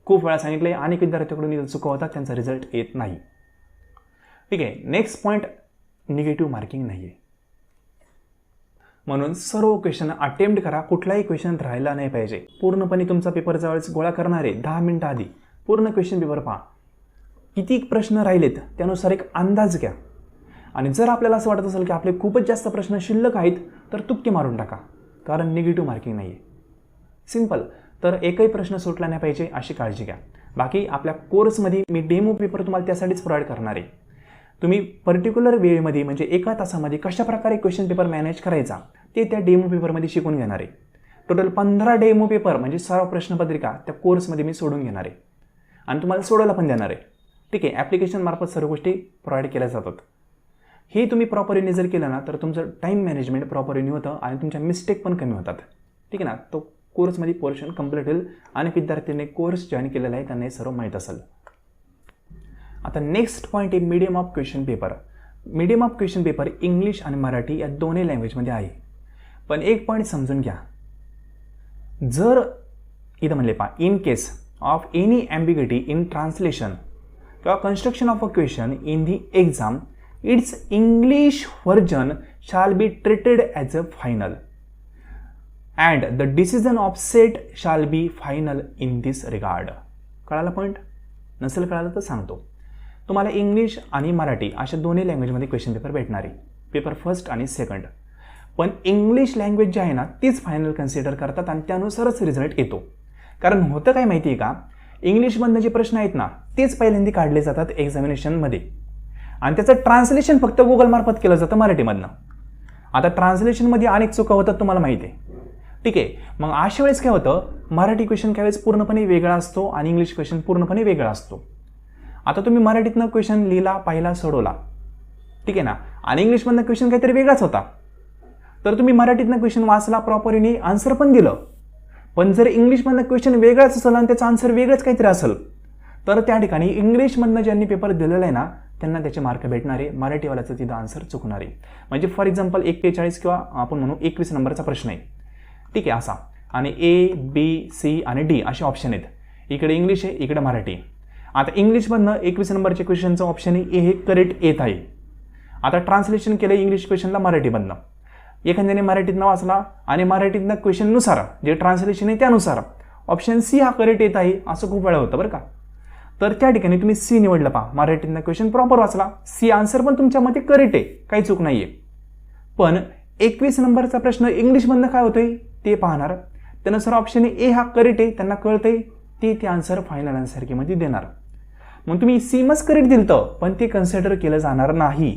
खूप वेळा सांगितलं आहे, अनेक विद्यार्थ्यांकडून इथं चुका होतात, त्यांचा रिझल्ट येत नाही. ठीक आहे. नेक्स्ट पॉईंट, निगेटिव्ह मार्किंग नाही आहे. म्हणून सर्व क्वेश्चन अटेम्प्ट करा, कुठलाही क्वेश्चन राहिला नाही पाहिजे. पूर्णपणे तुमचा पेपर ज्यावेळेस गोळा करणार आहे 10 मिनिटं आधी पूर्ण क्वेश्चन पेपर पहा, किती प्रश्न राहिलेत त्यानुसार एक अंदाज घ्या. आणि जर आपल्याला असं वाटत असेल की आपले खूपच जास्त प्रश्न शिल्लक आहेत तर तुक्के मारून टाका, कारण निगेटिव्ह मार्किंग नाही आहे. सिंपल. तर एकही प्रश्न सुटला नाही पाहिजे अशी काळजी घ्या. बाकी आपल्या कोर्समध्ये मी डेमो पेपर तुम्हाला त्यासाठीच प्रोव्हाइड करणार आहे. तुम्ही पर्टिक्युलर वेळेमध्ये म्हणजे एका तासामध्ये कशाप्रकारे क्वेश्चन पेपर मॅनेज करायचा ते त्या डेमो पेपरमध्ये शिकून घेणार आहे. टोटल 15 डेमो पेपर म्हणजे सर्व प्रश्नपत्रिका त्या कोर्समध्ये मी सोडून घेणार आहे आणि तुम्हाला सोडायला पण देणार आहे. ठीक आहे, ॲप्लिकेशनमार्फत सर्व गोष्टी प्रोव्हाइड केल्या जातात. हे तुम्ही प्रॉपरली जर केलं ना तर तुमचं टाईम मॅनेजमेंट प्रॉपरली होतं आणि तुमच्या मिस्टेक पण कमी होतात. ठीक आहे ना, तो कोर्समध्ये पोर्शन कंप्लीट होईल आणि विद्यार्थ्यांनी कोर्स जॉईन केलेला आहे त्यांना हे सर्व माहीत असेल. आता नेक्स्ट पॉईंट आहे medium of question paper. Medium of question paper English आणि मराठी या दोन्ही लँग्वेजमध्ये आहे. पण एक पॉईंट समजून घ्या, जर इथं म्हणले पहा in case of any ambiguity in translation किंवा construction of a question in the exam it's English version shall be treated as a final and the decision of SET shall be final in this regard. कळाला point? नसेल कळालं तर सांगतो. तुम्हाला English आणि मराठी अशा दोन्ही लँग्वेजमध्ये क्वेश्चन पेपर भेटणार आहे, पेपर फर्स्ट आणि सेकंड. पण इंग्लिश लँग्वेज जी आहे ना तीच फायनल कन्सिडर करतात आणि त्यानुसारच रिझल्ट येतो. कारण होतं काय माहिती आहे का, इंग्लिशमधनं जे प्रश्न आहेत ना तेच पहिल्यांदा काढले जातात एक्झामिनेशनमध्ये आणि त्याचं ट्रान्सलेशन फक्त गुगलमार्फत केलं जातं मराठीमधनं. आता ट्रान्सलेशनमध्ये अनेक चुका होतात तुम्हाला माहिती आहे. ठीक आहे, मग अशा वेळेस काय होतं, मराठी क्वेश्चन काय वेळेस पूर्णपणे वेगळा असतो आणि इंग्लिश क्वेश्चन पूर्णपणे वेगळा असतो. आता तुम्ही मराठीतनं क्वेश्चन लिहिला, पाहिला, सोडवला, ठीक आहे ना, आणि इंग्लिशमधनं क्वेश्चन काहीतरी वेगळाच होता, तर तुम्ही मराठीतनं क्वेश्चन वाचला प्रॉपरली, आन्सर पण दिलं, पण जर इंग्लिशमधनं क्वेश्चन वेगळाच असेल आणि त्याचं आन्सर वेगळंच काहीतरी असेल तर त्या ठिकाणी इंग्लिशमधनं ज्यांनी पेपर दिलेला आहे ना त्यांना त्याचे मार्क भेटणार आहे, मराठीवाल्याचं तिथं आन्सर चुकणार आहे. म्हणजे फॉर एक्झाम्पल 41 किंवा आपण म्हणू 21 नंबरचा प्रश्न आहे, ठीक आहे असा, आणि ए, बी, सी आणि डी असे ऑप्शन आहेत. इकडे इंग्लिश आहे, इकडे मराठी आहे. आता इंग्लिशमधनं 21 नंबरच्या क्वेश्चनचं ऑप्शन ए हे करेक्ट येत आहे. आता ट्रान्सलेशन केलं इंग्लिश क्वेश्चनला मराठीमधनं, एखाद्याने मराठीतनं वाचला आणि मराठीतनं क्वेश्चननुसार जे ट्रान्सलेशन आहे त्यानुसार ऑप्शन सी हा करेक्ट येत आहे, असं खूप वेळा होतं बरं का. तर त्या ठिकाणी तुम्ही सी निवडलं पहा, मराठीतनं क्वेश्चन प्रॉपर वाचला, सी आन्सर पण तुमच्या मते करेक्ट आहे, काही चूक नाही आहे. पण 21 नंबरचा प्रश्न इंग्लिशमधनं काय होतंय ते पाहणार, त्यानुसार ऑप्शन ए हा करेक्ट आहे, त्यांना कळतंय, ते आन्सर फायनल आन्सर कीमध्ये देणार. मग तुम्ही सी मच करेक्ट दिलं पण ते कन्सिडर केलं जाणार नाही,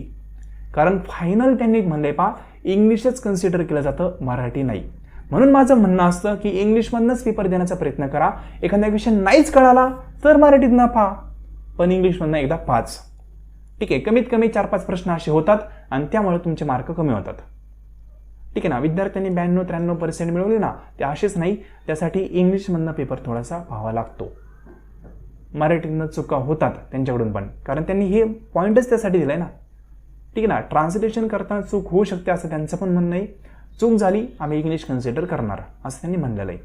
कारण फायनल त्यांनी म्हणलंय पहा इंग्लिशच कन्सिडर केलं जातं, मराठी नाही. म्हणून माझं म्हणणं असतं की इंग्लिशमधनंच पेपर देण्याचा प्रयत्न करा. एखाद्या विषय नाहीच कळाला तर मराठीतनं पहा, पण इंग्लिशमधनं एकदा पाच. ठीक आहे, कमीत कमी 4-5 प्रश्न असे होतात आणि त्यामुळे तुमचे मार्क कमी होतात. ठीक आहे ना, विद्यार्थ्यांनी 92-93% मिळवले ना ते असेच नाही, त्यासाठी इंग्लिशमधनं पेपर थोडासा पाहावा लागतो. मराठीतनं चुका होतात त्यांच्याकडून पण, कारण त्यांनी हे पॉईंटच त्यासाठी दिलाय ना. ठीक आहे ना, ट्रान्सलेशन करताना चूक होऊ शकते असं त्यांचं पण म्हणणं आहे. चूक झाली आम्ही इंग्लिश कन्सिडर करणार असं त्यांनी म्हणलेलं आहे.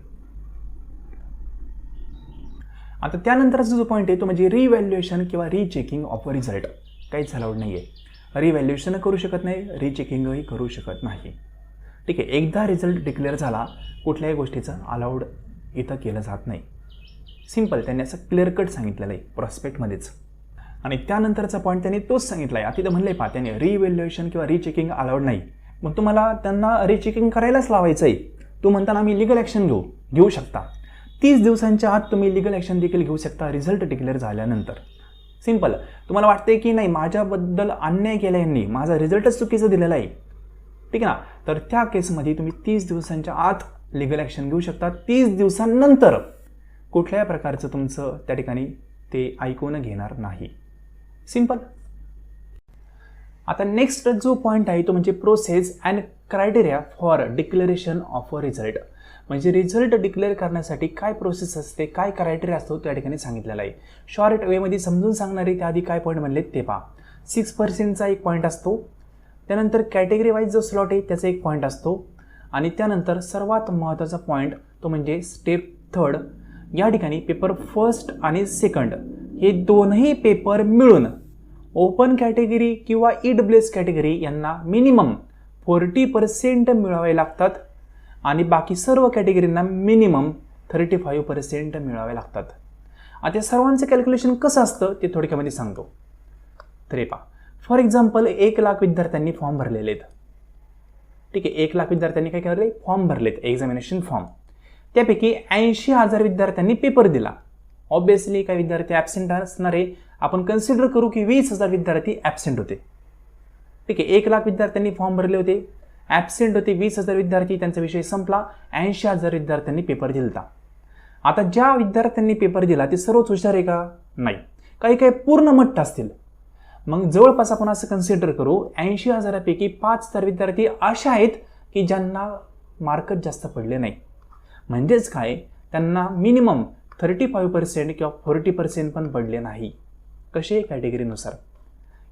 आता त्यानंतरचा जो पॉईंट आहे तो म्हणजे रिव्हॅल्युएशन किंवा रिचेकिंग ऑफ रिझल्ट. काहीच अलाउड नाही आहे, रिव्हॅल्युएशन करू शकत नाही, रिचेकिंगही करू शकत नाही. ठीक आहे, एकदा रिझल्ट डिक्लेअर झाला कुठल्याही गोष्टीचं अलाउड इथं केलं जात नाही. सिम्पल, त्यांनी असं क्लिअर कट सांगितलेलं आहे प्रॉस्पेक्टमध्येच. आणि त्यानंतरचा पॉईंट त्यांनी तोच सांगितला आहे. तिथं म्हणलंय पहा त्यांनी रिव्हॅल्युएशन किंवा रिचेकिंग अलाउड नाही. मग तुम्हाला त्यांना रिचेकिंग करायलाच लावायचं आहे. तू म्हणताना आम्ही लिगल ॲक्शन घेऊ शकता. 30 दिवसांच्या आत तुम्ही लिगल ॲक्शन देखील घेऊ शकता रिझल्ट डिक्लेअर झाल्यानंतर. सिम्पल, तुम्हाला वाटतंय की नाही माझ्याबद्दल अन्याय केला यांनी, माझा रिझल्टच चुकीचा दिलेला आहे, ठीक आहे ना, तर त्या केसमध्ये तुम्ही 30 दिवसांच्या आत लिगल ॲक्शन घेऊ शकता. 30 दिवसांनंतर कुठल्याही प्रकारचं तुमचं त्या ठिकाणी ते ऐकून घेणार नाही. सिंपल. आता नेक्स्ट जो पॉईंट आहे तो म्हणजे process and criteria for declaration of a result. म्हणजे रिझल्ट डिक्लेअर करण्यासाठी काय प्रोसेस असते, काय क्रायटेरिया असतो त्या ठिकाणी सांगितलेलं आहे. शॉर्ट वेमध्ये समजून सांगणारे त्याआधी काय पॉईंट म्हणले ते पहा. 6% एक पॉईंट असतो, त्यानंतर कॅटेगरी वाईज जो स्लॉट आहे त्याचा एक पॉईंट असतो, आणि त्यानंतर सर्वात महत्त्वाचा पॉईंट तो म्हणजे स्टेप 3. या ठिकाणी पेपर फर्स्ट आणि सेकंड हे दोन्ही पेपर मिळून ओपन कॅटेगरी किंवा EWS कॅटेगरी यांना मिनिमम 40% मिळवावे लागतात आणि बाकी सर्व कॅटेगरींना मिनिमम 35% मिळवावे लागतात. आता सर्वांचं कॅल्क्युलेशन कसं असतं ते थोडक्यामध्ये सांगतो. तरी पहा, फॉर एक्झाम्पल 1 लाख विद्यार्थ्यांनी फॉर्म भरलेले आहेत. ठीक आहे, 1 लाख विद्यार्थ्यांनी काय केले, फॉर्म भरलेत, एक्झामिनेशन फॉर्म. त्यापैकी 80,000 विद्यार्थ्यांनी पेपर दिला. ऑब्व्हियसली काही विद्यार्थी ॲबसेंट असणार आहे. आपण कन्सिडर करू की 20,000 विद्यार्थी ॲबसेंट होते. ठीक आहे, 1,00,000 विद्यार्थ्यांनी फॉर्म भरले होते, ॲबसेंट होते 20,000 विद्यार्थी, त्यांचा विषय संपला. 80,000 विद्यार्थ्यांनी पेपर दिला. आता ज्या विद्यार्थ्यांनी पेपर दिला ते सर्वच हुशार आहे का? नाही, काही काही पूर्ण मट्ट असतील. मग जवळपास आपण असं कन्सिडर करू 80,000पैकी 5,000 विद्यार्थी अशा आहेत की ज्यांना मार्कच जास्त पडले नाही. म्हणजेच काय, त्यांना मिनिमम 35% किंवा 40% पण पडले नाही. कसे? कॅटेगरीनुसार.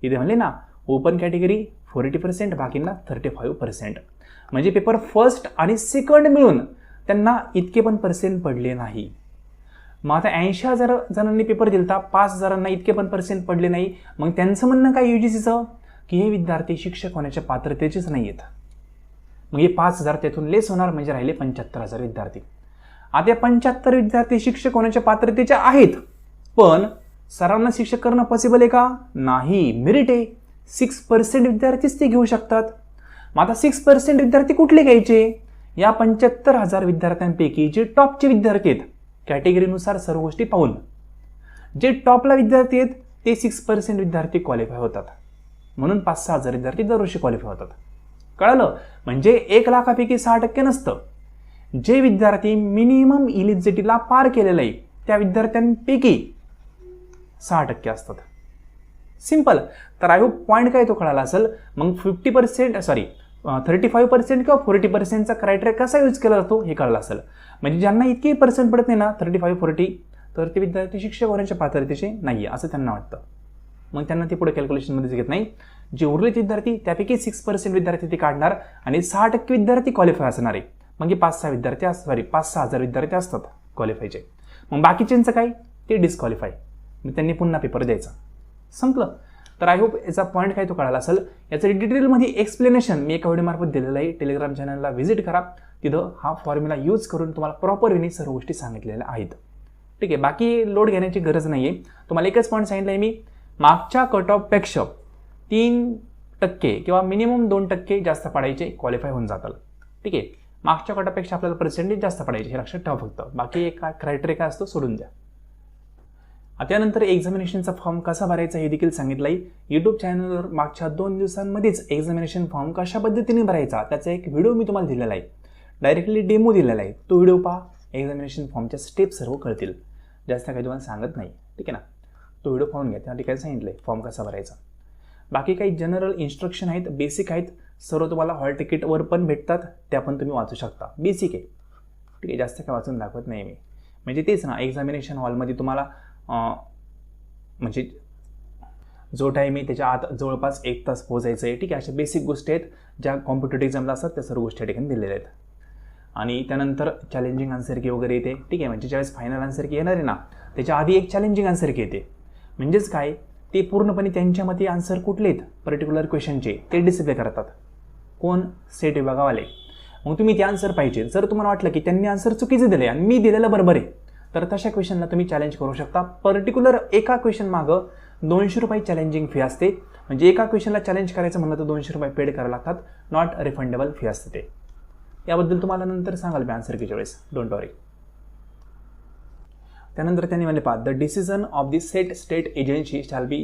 इथे म्हणले ना, ओपन कॅटेगरी 40%, बाकींना 35%. म्हणजे पेपर फर्स्ट आणि सेकंड मिळून त्यांना इतके पण पर्सेंट पडले नाही. मग आता 80,000 जणांनी पेपर दिलता, 5,000 इतके पण पर्सेंट पडले नाही. मग त्यांचं म्हणणं काय UGCचं, की हे विद्यार्थी शिक्षक होण्याच्या पात्रतेचेच नाही आहेत. मग हे 5,000 त्यातून लेस होणार, म्हणजे राहिले 75,000 विद्यार्थी. आता 75 विद्यार्थी शिक्षक होण्याच्या पात्रतेचे आहेत, पण सर्वांना शिक्षक करणं पॉसिबल आहे का? नाही. मेरिट आहे, 6% विद्यार्थीच ते घेऊ शकतात. मग आता 6% विद्यार्थी कुठले घ्यायचे? या 75,000 विद्यार्थ्यांपैकी जे टॉपचे विद्यार्थी आहेत, कॅटेगरीनुसार सर्व गोष्टी पाहून जे टॉपला विद्यार्थी आहेत ते 6% विद्यार्थी क्वालिफाय होतात. म्हणून 5,000-6,000 विद्यार्थी दरवर्षी क्वालिफाय होतात. कळलं? म्हणजे 1,00,000पैकी 6% नसतं. जे विद्यार्थी मिनिमम इलिजिबिलिटीला पार केलेलं आहे त्या विद्यार्थ्यांपैकी 6% असतात. सिंपल. तर आय होप पॉईंट काय तो कळाला असेल. मग 35% किंवा 40%चा क्रायटेरिया कसा यूज केला जातो हे कळलं असेल. म्हणजे ज्यांना इतके पर्सेंट पडत नाही ना, 35-40, तर ते विद्यार्थी शिक्षक होण्याच्या पात्रतेचे नाही आहे असं त्यांना वाटतं. मग त्यांना ते पुढे कॅल्क्युलेशनमध्येच घेत नाही. जे उरलेले विद्यार्थी त्यापैकी 6% विद्यार्थी ते काढणार आणि 6% विद्यार्थी क्वालिफाय असणार आहे. मग 5,000 विद्यार्थी असतात क्वालिफायचे. मग बाकीच्यांचं काय? ते डिस्क्वालिफाय. मग त्यांनी पुन्हा पेपर द्यायचा. संपलं. तर आय होप याचा पॉईंट काय तो कळाला असेल. याचं डिटेलमध्ये एक्सप्लेनेशन मी एका व्हिडिओमार्फत दिलेलं आहे. टेलिग्राम चॅनलला व्हिजिट करा. तिथं हा फॉर्म्युला यूज करून तुम्हाला प्रॉपर वेने सर्व गोष्टी सांगितलेल्या आहेत. ठीक आहे, बाकी लोड घेण्याची गरज नाही आहे. तुम्हाला एकच पॉईंट सांगितलं आहे मी, मागच्या कट ऑफपेक्षा 3% किंवा मिनिमम 2% जास्त पडायचे क्वालिफाय होऊन जातात. ठीक आहे, मागच्या कट ऑफपेक्षा आपल्याला पर्सेंटेज जास्त पडायचे हे लक्षात ठेवा फक्त. बाकी एक काय क्रायटेरिया काय असतो सोडून द्या. त्यानंतर एक्झामिनेशनचा फॉर्म कसा भरायचा हे देखील सांगितलं आहे. यूट्यूब चॅनलवर मागच्या 2 दिवसांमध्येच एक्झामिनेशन फॉर्म कशा पद्धतीने भरायचा त्याचा एक व्हिडिओ मी तुम्हाला दिलेला आहे. डायरेक्टली डेमो दिलेला आहे. तो व्हिडिओ पहा. एक्झामिनेशन फॉर्मच्या स्टेप सर्व कळतील. जास्त काही तुम्हाला सांगत नाही. ठीक आहे ना, तो व्हिडिओ पाहून घ्या. त्या ठिकाणी सांगितलं आहे फॉर्म कसा भरायचा. बाकी काही जनरल इन्स्ट्रक्शन आहेत, बेसिक आहेत, सर्व तुम्हाला हॉल तिकीटवर पण भेटतात. त्या पण तुम्ही वाचू शकता. बेसिक आहे. ठीक आहे, जास्त काय वाचून दाखवत नाही मी. म्हणजे तेच ना, एक्झामिनेशन हॉलमध्ये तुम्हाला म्हणजे जो टाईम आहे त्याच्या आत जवळपास 1 तास पोहोचायचं आहे. ठीक आहे, अशा बेसिक गोष्टी आहेत ज्या कॉम्पिटेटिव्ह एक्झामला असतात, त्या सर्व गोष्टी या ठिकाणी दिलेल्या आहेत. आणि त्यानंतर चॅलेंजिंग आन्सर की वगैरे येते. ठीक आहे, म्हणजे ज्यावेळेस फायनल आन्सर की येणार आहे ना, त्याच्या आधी एक चॅलेंजिंग आन्सर की येते. म्हणजेच काय, ते पूर्णपणे त्यांच्या मते आन्सर कुठले आहेत पर्टिक्युलर क्वेश्चनचे ते डिस्प्ले करतात. कोण? सेट विभागावाले. मग तुम्ही ते आन्सर पाहिजे. जर तुम्हाला वाटलं की त्यांनी आन्सर चुकीचे दिले आणि मी दिलेलं बरोबर आहे, तर तशा क्वेश्चनला तुम्ही चॅलेंज करू शकता. पर्टिक्युलर एका क्वेश्चन मागं 200 रुपये चॅलेंजिंग फी असते. म्हणजे एका क्वेश्चनला चॅलेंज करायचं म्हणलं तर 200 रुपये पेड करावे लागतात. नॉट रिफंडेबल फी असते ते. याबद्दल तुम्हाला नंतर सांगाल मी आन्सर कीच्या वेळेस, डोंट वरी. त्यानंतर त्यांनी म्हणले पहा, the decision of the set state agency shall be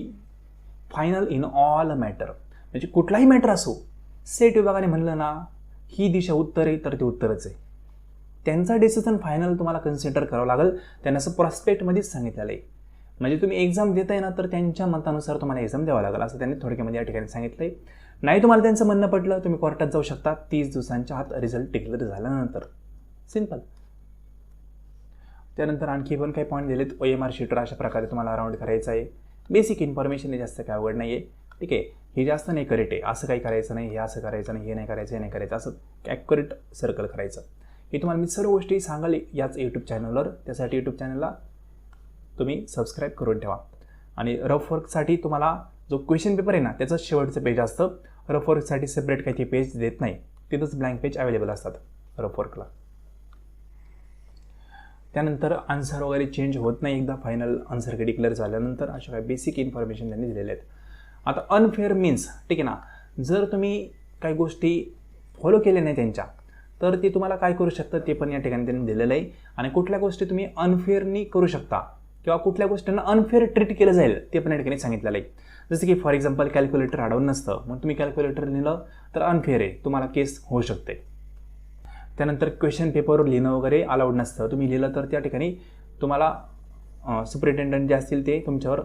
final in all matter. म्हणजे कुठलाही मॅटर असो, सेट विभागाने म्हणलं ना ही दिशा उत्तर आहे तर ते उत्तरच आहे. त्यांचा डिसिजन फायनल तुम्हाला कन्सिडर करावं लागेल. त्यांना असं प्रॉस्पेक्टमध्येच सांगितलेलं आहे. म्हणजे तुम्ही एक्झाम देताय ना, तर त्यांच्या मतानुसार तुम्हाला एक्झाम द्यावं लागेल असं त्यांनी थोडक्यामध्ये या ठिकाणी सांगितलं आहे. नाही तुम्हाला त्यांचं म्हणणं पटलं, तुम्ही कोर्टात जाऊ शकता 30 दिवसांच्या आत रिझल्ट डिक्लेअर झाल्यानंतर. सिंपल. त्यानंतर आणखी पण काही पॉईंट दिलेत. OMR शीटवर अशा प्रकारे तुम्हाला राऊंड करायचं आहे. बेसिक इन्फॉर्मेशन आहे, जास्त काय अवघड नाही आहे. ठीक आहे, हे जास्त नाही करेक्ट आहे. असं काही करायचं नाही, हे असं करायचं नाही, हे नाही करायचं, हे नाही करायचं, असं ॲक्युरेट सर्कल करायचं. हे तुम्हाला मी सर्व गोष्टी सांगाल याच यूट्यूब चॅनलवर. त्यासाठी यूट्यूब चॅनलला तुम्ही सबस्क्राईब करून ठेवा. आणि रफ वर्कसाठी तुम्हाला जो क्वेश्चन पेपर आहे ना त्याचं शेवटचं पेज असतं. रफ वर्कसाठी सेपरेट काही ते पेज देत नाही, तिथंच ब्लँक पेज अवेलेबल असतात रफ वर्कला. त्यानंतर आन्सर वगैरे चेंज होत नाही एकदा फायनल आन्सर की डिक्लेअर झाल्यानंतर. अशा काही बेसिक इन्फॉर्मेशन त्यांनी दिलेल्या आहेत. आता अनफेअर मीन्स, ठीक आहे ना, जर तुम्ही काही गोष्टी फॉलो केल्या नाही त्यांच्या, तर ते तुम्हाला काय करू शकतं ते पण या ठिकाणी त्यांनी दिलेलं आहे. आणि कुठल्या गोष्टी तुम्ही अनफेअरनी करू शकता किंवा कुठल्या गोष्टींना अनफेअर ट्रीट केलं जाईल ते पण या ठिकाणी सांगितलेलं आहे. जसं की फॉर एक्झाम्पल कॅल्क्युलेटर अडवून नसतं, मग तुम्ही कॅल्क्युलेटर लिहिलं तर अनफेअर आहे, तुम्हाला केस होऊ शकते. त्यानंतर क्वेश्चन पेपरवर लिहिणं वगैरे अलाउड नसतं, तुम्ही लिहिलं तर त्या ठिकाणी तुम्हाला सुपरिटेंडंट जे असतील ते तुमच्यावर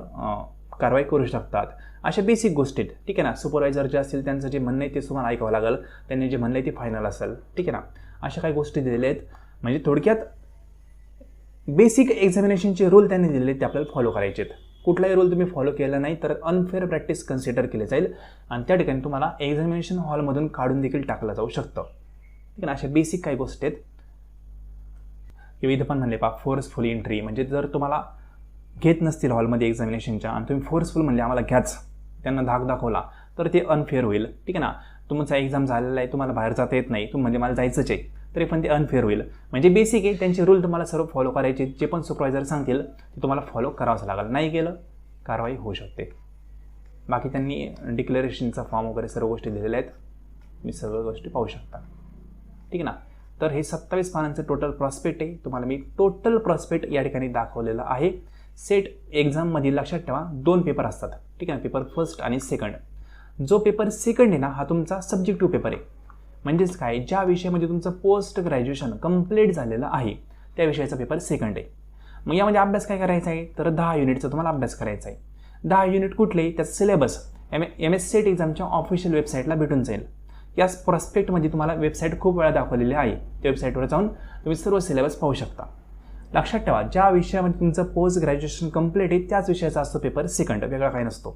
कारवाई करू शकतात. अशा बेसिक गोष्टी आहेत, ठीक आहे ना. सुपरवायझर जे असतील त्यांचं जे म्हणणं आहे ते तुम्हाला ऐकावं लागेल, त्यांनी जे म्हणलं आहे ते फायनल असेल, ठीक आहे ना. अशा काही गोष्टी दिलेल्या आहेत. म्हणजे थोडक्यात बेसिक एक्झामिनेशनचे रूल त्यांनी दिलेले आहेत ते आपल्याला फॉलो करायचे आहेत. कुठलाही रूल तुम्ही फॉलो केला नाही तर अनफेअर प्रॅक्टिस कन्सिडर केली जाईल आणि त्या ठिकाणी तुम्हाला एक्झामिनेशन हॉलमधून काढून देखील टाकलं जाऊ शकतं, ठीक आहे ना. अशा बेसिक काही गोष्टी आहेत. किंवा इथं पण म्हणले पहा फोर्सफुल एंट्री, म्हणजे जर तुम्हाला घेत नसतील हॉलमध्ये एक्झामिनेशनच्या आणि तुम्ही फोर्सफुल म्हणले आम्हाला घ्याच, त्यांना धाक दाखवला तर ते अनफेअर होईल, ठीक आहे ना. तुमचा एक्झाम झालेला आहे, तुम्हाला बाहेर जाता येत नाही, तुम्ही म्हणजे मला जायचंच आहे, तरी पण ते अनफेअर होईल. म्हणजे बेसिक आहे, त्यांचे रूल तुम्हाला सर्व फॉलो करायचे. जे पण सुपरवायझर सांगतील ते तुम्हाला फॉलो करावंच लागेल, नाही केलं कारवाई होऊ शकते. बाकी त्यांनी डिक्लेरेशनचा फॉर्म वगैरे सर्व गोष्टी दिलेल्या आहेत, मी सर्व गोष्टी पाहू शकता, ठीक आहे ना. तर हे 27 पानांचं टोटल प्रॉस्पेक्ट आहे. तुम्हाला मी टोटल प्रॉस्पेक्ट या ठिकाणी दाखवलेलं आहे. सेट एक्झाममध्ये लक्षात ठेवा 2 पेपर असतात, ठीक आहे ना. पेपर फर्स्ट आणि सेकंड. जो पेपर सेकंड आहे ना हा तुमचा सब्जेक्टिव्ह पेपर आहे. म्हणजेच काय, ज्या विषयामध्ये तुमचं पोस्ट ग्रॅज्युएशन कंप्लीट झालेलं आहे त्या विषयाचा पेपर सेकंड आहे. मग यामध्ये अभ्यास काय करायचा आहे तर 10 युनिटचा तुम्हाला अभ्यास करायचा आहे. 10 युनिट कुठले, त्याचा सिलेबस MS सेट एक्झामच्या ऑफिशियल वेबसाईटला भेटून जाईल. या प्रॉस्पेक्टमध्ये तुम्हाला वेबसाईट खूप वेळा दाखवलेली आहे, त्या वेबसाईटवर जाऊन तुम्ही सर्व सिलेबस पाहू शकता. लक्षात ठेवा ज्या विषयामध्ये तुमचं पोस्ट ग्रॅज्युएशन कंप्लीट आहे त्याच विषयाचा असतो पेपर सेकंड, वेगळा काही नसतो.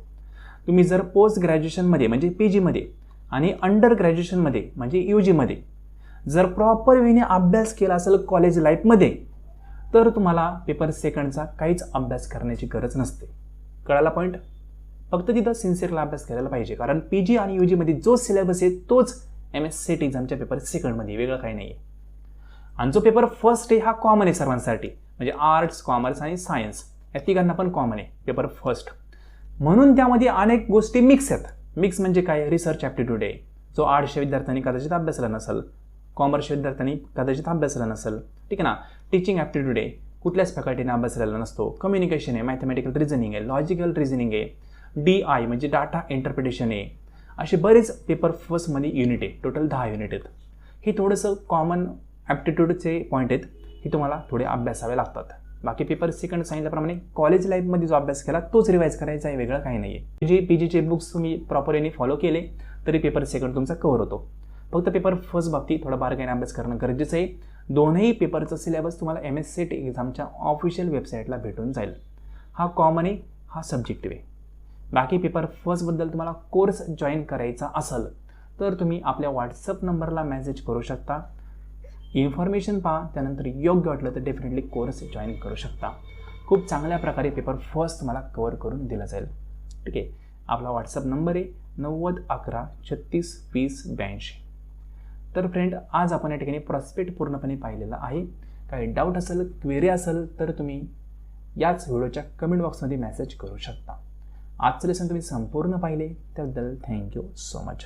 तुम्ही जर पोस्ट ग्रॅज्युएशनमध्ये म्हणजे PGमध्ये आणि अंडर ग्रॅज्युएशनमध्ये म्हणजे UGमध्ये जर प्रॉपर वेने अभ्यास केला असेल कॉलेज लाईफमध्ये तर तुम्हाला पेपर सेकंडचा काहीच अभ्यास करण्याची गरज नसते. कळाला पॉईंट. फक्त तिथं सिन्सिअरला अभ्यास करायला पाहिजे, कारण PG आणि UGमध्ये जो सिलेबस आहे तोच MS सेट एक्झामच्या पेपर सेकंडमध्ये, वेगळं काही नाही आहे. आणि जो पेपर फर्स्ट आहे हा कॉमन आहे सर्वांसाठी, म्हणजे आर्ट्स, कॉमर्स आणि सायन्स या तिघांना पण कॉमन आहे पेपर फर्स्ट. म्हणून त्यामध्ये अनेक गोष्टी मिक्स आहेत. मिक्स म्हणजे काय, रिसर्च ॲप्टिट्यूड आहे जो आर्ट्सच्या विद्यार्थ्यांनी कदाचित अभ्यासला नसेल, कॉमर्सच्या विद्यार्थ्यांनी कदाचित अभ्यासला नसेल, ठीक आहे ना. टीचिंग ॲप्टिट्यूड आहे, कुठल्याच फॅकल्टीने अभ्यासलेला नसतो. कम्युनिकेशन आहे, मॅथमॅटिकल रिझनिंग आहे, लॉजिकल रिझनिंग आहे, DI म्हणजे डाटा इंटरप्रिटेशन आहे. असे बरेच पेपर फर्स्टमध्ये युनिट आहे, टोटल 10 युनिट आहेत. हे थोडंसं कॉमन ॲप्टिट्यूडचे पॉईंट आहेत, हे तुम्हाला थोडे अभ्यासावे लागतात. बाकी पेपर सेकंड सांगितल्याप्रमाणे कॉलेज लाईफमध्ये जो अभ्यास केला तोच रिवाईज करायचा आहे, वेगळं काही नाही आहे. जे PGचे बुक्स तुम्ही प्रॉपरली फॉलो केले तरी पेपर सेकंड तुमचा कव्हर होतो. फक्त पेपर फर्स्ट बाबतीत थोडा बारकाईने अभ्यास करणं गरजेचं आहे. दोनही पेपरचा सिलेबस तुम्हाला MS सेट एक्झामच्या ऑफिशियल वेबसाईटला भेटून जाईल. हा कॉमन आहे, हा सब्जेक्टिव्ह आहे. बाकी पेपर फर्स्टबद्दल तुम्हाला कोर्स जॉईन करायचा असेल तर तुम्ही आपल्या व्हॉट्सअप नंबरला मेसेज करू शकता. इन्फॉर्मेशन पहा, त्यानंतर योग्य वाटलं तर डेफिनेटली कोर्स जॉईन करू शकता. खूप चांगल्या प्रकारे पेपर फर्स्ट तुम्हाला कव्हर करून दिला जाईल, ठीक आहे. आपला व्हॉट्सअप नंबर आहे 90 11 36 20 82. तर फ्रेंड आज आपण या ठिकाणी प्रॉस्पेक्ट पूर्णपणे पाहिलेला आहे. काही डाऊट असेल, क्वेरी असेल तर तुम्ही याच व्हिडिओच्या कमेंट बॉक्समध्ये मेसेज करू शकता. आजचं लेसन तुम्ही संपूर्ण पाहिले त्याबद्दल थँक्यू सो मच.